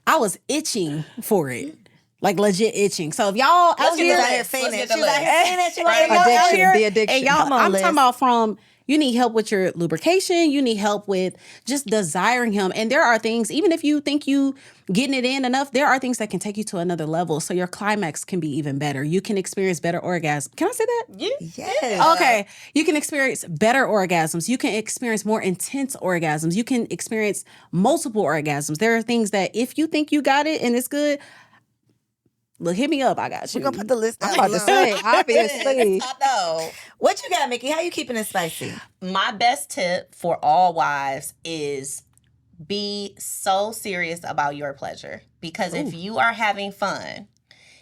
I was itching for it. Like legit itching. So if y'all out here, Let's get the list. Addiction, the addiction. and y'all, Come on, I'm Liz. talking about from you need help with your lubrication, you need help with just desiring him. And there are things, even if you think you getting it in enough, there are things that can take you to another level. So your climax can be even better. You can experience better orgasms. Can I say that? Yes. Okay. You can experience better orgasms. You can experience more intense orgasms. You can experience multiple orgasms. There are things that if you think you got it and it's good, look, hit me up. I got you. We're gonna put the list I'm out about to below. say, obviously. I know. What you got, Mickey? How you keeping it spicy? My best tip for all wives is be so serious about your pleasure. Because if you are having fun,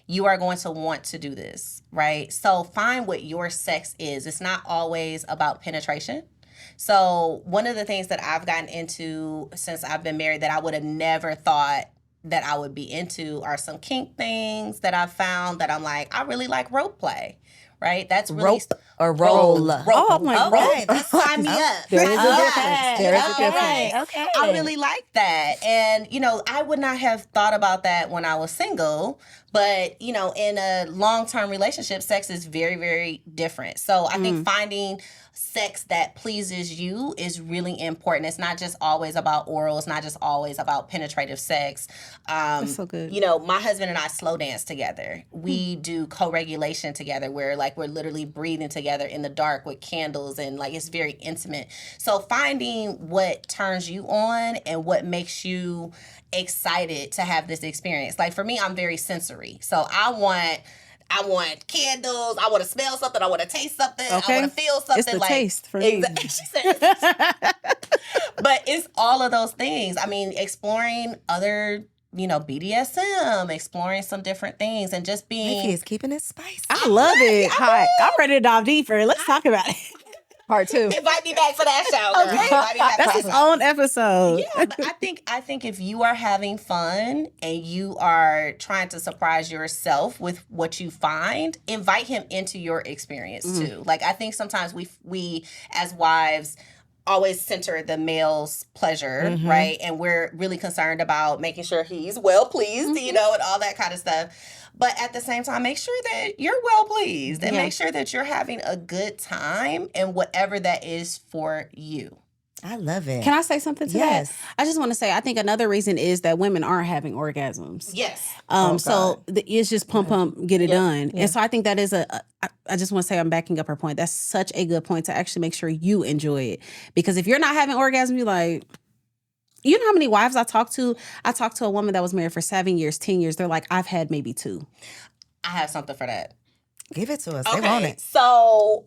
you are going to want to do this, right? So find what your sex is. It's not always about penetration. So one of the things that I've gotten into since I've been married that I would have never thought that I would be into are some kink things that I've found that I'm like, I really like rope play, right? That's really Rope or roll? Oh my God. Okay, that's sign me up. There is a Okay. difference. There is a difference. Okay. I really like that. And, I would not have thought about that when I was single. But, in a long-term relationship, sex is very, very different. So I think finding sex that pleases you is really important. It's not just always about oral. It's not just always about penetrative sex. That's so good. My husband and I slow dance together. We do co-regulation together where we're literally breathing together in the dark with candles and it's very intimate. So finding what turns you on and what makes you excited to have this experience. For me, I'm very sensory. So I want candles. I want to smell something. I want to taste something. Okay. I want to feel something. It's the taste for me. She said, but it's all of those things. I mean, exploring other, BDSM, exploring some different things, and just being. He is keeping it spicy. I love it. Hi, I'm ready to dive deeper. Let's talk about it. Part 2. Invite me back for that show. Girl. Okay. Invite me back That's for his that show. own episode. Yeah, but I think if you are having fun and you are trying to surprise yourself with what you find, invite him into your experience too. I think sometimes we as wives always center the male's pleasure, right? And we're really concerned about making sure he's well pleased, and all that kind of stuff. But at the same time, make sure that you're well pleased and make sure that you're having a good time and whatever that is for you. I love it. Can I say something to that? I just want to say, I think another reason is that women aren't having orgasms. Yes. It's just pump, get it done. Yeah. And so I think that is I just want to say I'm backing up her point. That's such a good point to actually make sure you enjoy it. Because if you're not having orgasm, you're like, you know how many wives I talked to? I talked to a woman that was married for 7 years, 10 years. They're like, I've had maybe 2. I have something for that. Give it to us. Okay, They want it. So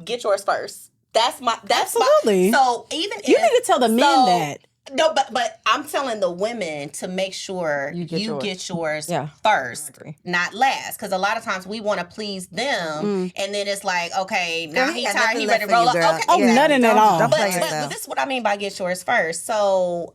get yours first. That's Absolutely. So even you need to tell the men that. No, but I'm telling the women to make sure you get yours first, not last. Because a lot of times we want to please them, and then it's like, okay, now he's tired, he ready to roll up. Okay, oh, nothing at all. But this is what I mean by get yours first. So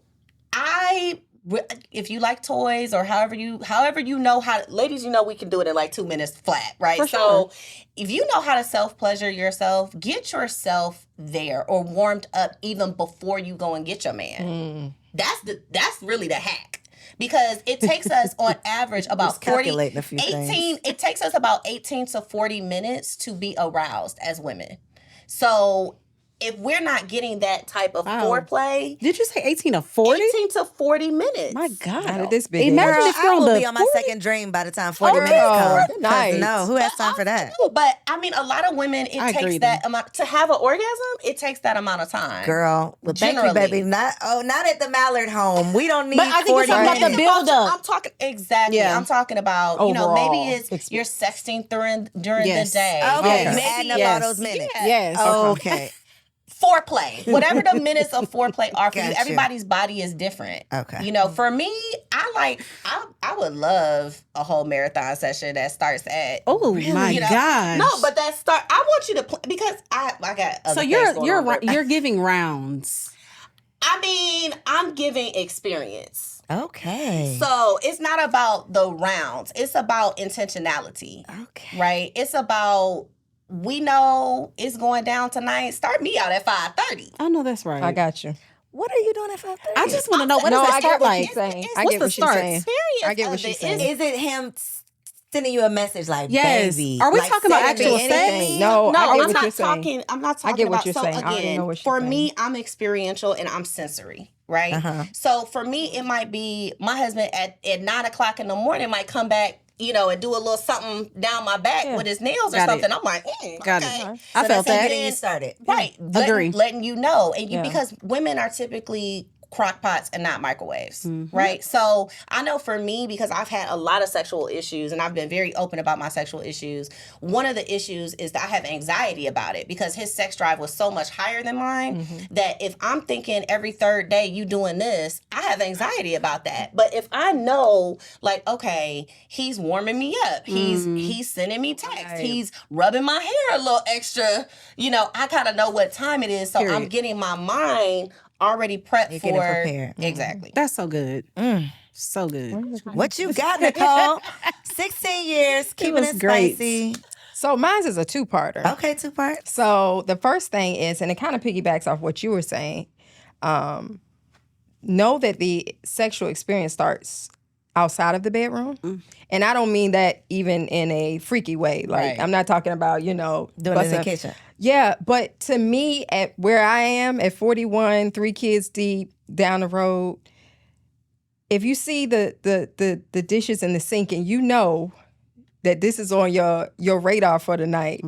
if you like toys or however you know how, ladies, we can do it in 2 minutes flat, right? For so if you know how to self-pleasure yourself, get yourself there or warmed up even before you go and get your man. That's really the hack. Because it takes us on average about 18. It takes us about 18 to 40 minutes to be aroused as women. So if we're not getting that type of foreplay. Did you say 18 to 40? 18 to 40 minutes. My God. How did this begin? Imagine if you're I on will the be on my second dream by the time 40 minutes come. Nice. No, who has time for that? But I mean, a lot of women, it takes that amount to have an orgasm. It takes that amount of time. Girl, well, thank you, baby. Not at the Mallard home. We don't need. But I think you're talking about the build up. I'm talking exactly. Yeah. I'm talking about overall, maybe it's you're sexting during the day. Okay, Maybe adding up all those minutes. Yes. Okay. Foreplay, whatever the minutes of foreplay are for you, Gotcha. everybody's body is different. Okay. For me, I would love a whole marathon session that starts at. Oh my God! No, but that start. I want you to play because I got. Other you're giving rounds. I mean, I'm giving experience. Okay. So it's not about the rounds. It's about intentionality. Okay. Right. It's about. We know it's going down tonight. Start me out at 5:30. I know that's right. I got you. What are you doing at 5:30? I just want to know what does that start like? I get what she's saying. I get what she's saying. Is it him sending you a message like, yes. baby? Are we talking about actual sex? No, I get I'm what not you're talking. saying. I'm not talking I get what about. you're So saying. I already know what again, you're for me, saying. I'm experiential and I'm sensory. Right. Uh-huh. So for me, it might be my husband at 9:00 in the morning might come back. And do a little something down my back with his nails or something. I'm like, got okay. it. I felt that. Getting you started. Right. Agree. Letting you know. And because women are typically crock pots and not microwaves, right? So I know for me, because I've had a lot of sexual issues and I've been very open about my sexual issues, one of the issues is that I have anxiety about it because his sex drive was so much higher than mine that if I'm thinking every third day you doing this, I have anxiety about that. But if I know, like, okay, he's warming me up, he's sending me texts, he's rubbing my hair a little extra, I kind of know what time it is. So I'm getting my mind already prepped for prepared. Exactly. That's so good. So good. What you got, Nicole? 16 years, keeping it great. spicy. So mine's is a two-parter. Okay, 2 parts. So the first thing is, and it kind of piggybacks off what you were saying, know that the sexual experience starts outside of the bedroom. And I don't mean that even in a freaky way. Like, Right. I'm not talking about, Doing it in the busting- kitchen. Yeah, but to me, at where I am, at 41, 3 kids deep, down the road, if you see the dishes in the sink and you know that this is on your radar for the night,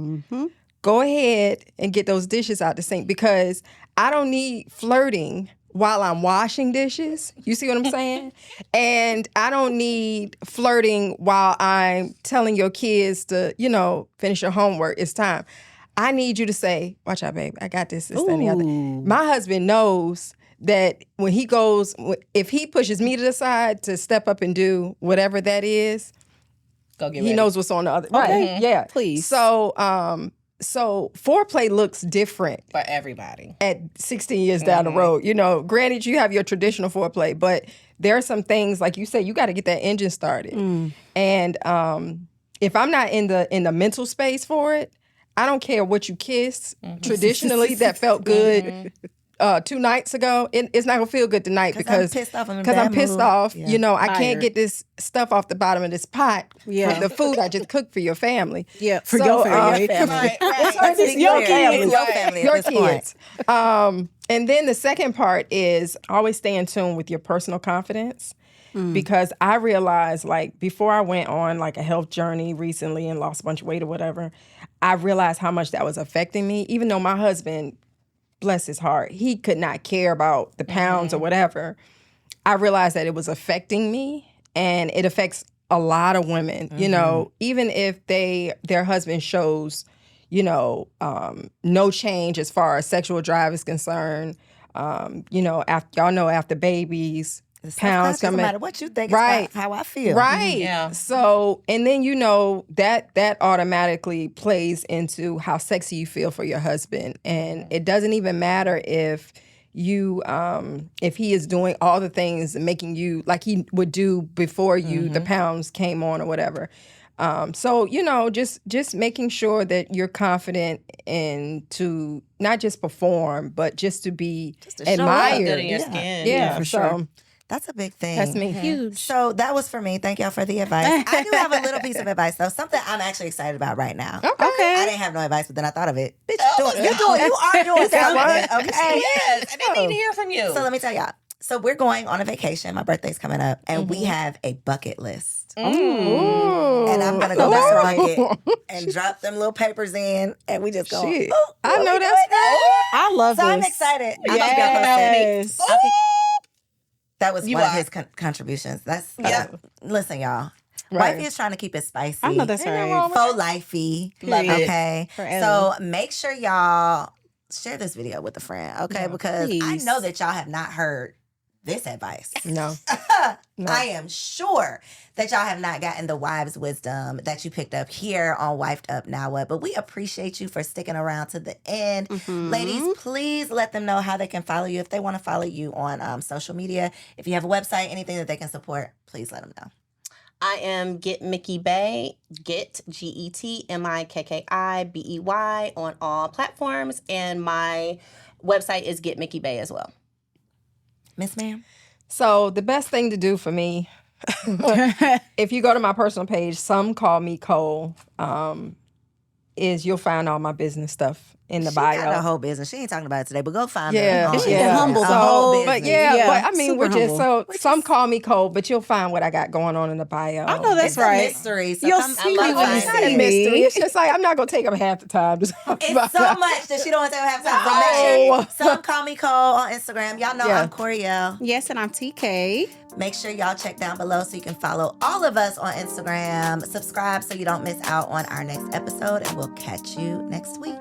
go ahead and get those dishes out the sink, because I don't need flirting while I'm washing dishes. You see what I'm saying? And I don't need flirting while I'm telling your kids to, finish your homework. It's time. I need you to say, watch out, babe. I got this, that, and the other. My husband knows that when he goes, if he pushes me to the side to step up and do whatever that is, Go get he ready. knows what's on the other. Right. Yeah. Please. So foreplay looks different For everybody. at 16 years down the road. Granted, you have your traditional foreplay, but there are some things, like you said, you got to get that engine started. And if I'm not in the mental space for it, I don't care what you kiss. Traditionally, that felt good 2 nights ago. It's not gonna feel good tonight because I'm pissed off. I'm pissed off. Yeah. I can't get this stuff off the bottom of this pot. Yeah. For the food I just cooked for your family. Yeah, for So, your family. Right. It's It's your your family. Your family at Your this point. kids. And then the second part is always stay in tune with your personal confidence. Because I realized, like, before I went on like a health journey recently and lost a bunch of weight or whatever, I realized how much that was affecting me. Even though my husband, bless his heart, he could not care about the pounds or whatever, I realized that it was affecting me, and it affects a lot of women. Even if their husband shows, no change as far as sexual drive is concerned. After babies, pounds Doesn't coming. matter what you think. Right. It's about how I feel. Right. Yeah. So, and then that automatically plays into how sexy you feel for your husband. And it doesn't even matter if if he is doing all the things and making you like he would do before the pounds came on or whatever. Just making sure that you're confident and to not just perform, but just to be to show up. admired. Good in your skin. Yeah, for so sure. That's a big thing. that's me. Huge. So that was for me. Thank y'all for the advice. I do have a little piece of advice though. Something I'm actually excited about right now. Okay. I didn't have no advice, but then I thought of it. Bitch, you are doing something. Okay. Yes, and they need to hear from you. So let me tell y'all. So we're going on a vacation. My birthday's coming up, and we have a bucket list. Ooh. And I'm gonna go back to Bucket and drop them little papers in, and we just go. Shit. "Ooh, I what know we that's doing now?" I love So this. I'm excited. I'm Yes. I'll keep- That was You one of are. his contributions. That's Yeah. Listen, y'all. Right. Wifey is trying to keep it spicy. I know that's Ain't nothing right. wrong with Faux lifey. Love it. Okay. Forever. So make sure y'all share this video with a friend. Okay. Because I please. know that y'all have not heard this advice. No. I am sure that y'all have not gotten the wives' wisdom that you picked up here on Wifed Up Now What. But we appreciate you for sticking around to the end. Ladies, please let them know how they can follow you if they want to follow you on social media. If you have a website, anything that they can support, please let them know. I am Get Mickey Bay, Get GetMikkibey on all platforms, and my website is Get Mickey Bay as well. Miss Ma'am? So the best thing to do for me, if you go to my personal page, Some Call Me Cole, is you'll find all my business stuff in the She bio. got a whole business. She ain't talking about it today, but go find her. Yeah, on She's Instagram. humble, A the whole whole- But business. Yeah, but I mean, super we're just humble. some call me Cole, but you'll find what I got going on in the bio. I know that's It's right. a mystery. So You'll come see come me when you find It's not it. a see mystery. me. It's just like I'm not gonna take up half the time. To talk about It's so that. much that she don't want to have time. So No. make sure some call me Cole on Instagram. Y'all know Yeah. I'm Coriel. Yes, and I'm TK. Make sure y'all check down below so you can follow all of us on Instagram. Subscribe so you don't miss out on our next episode, and we'll catch you next week.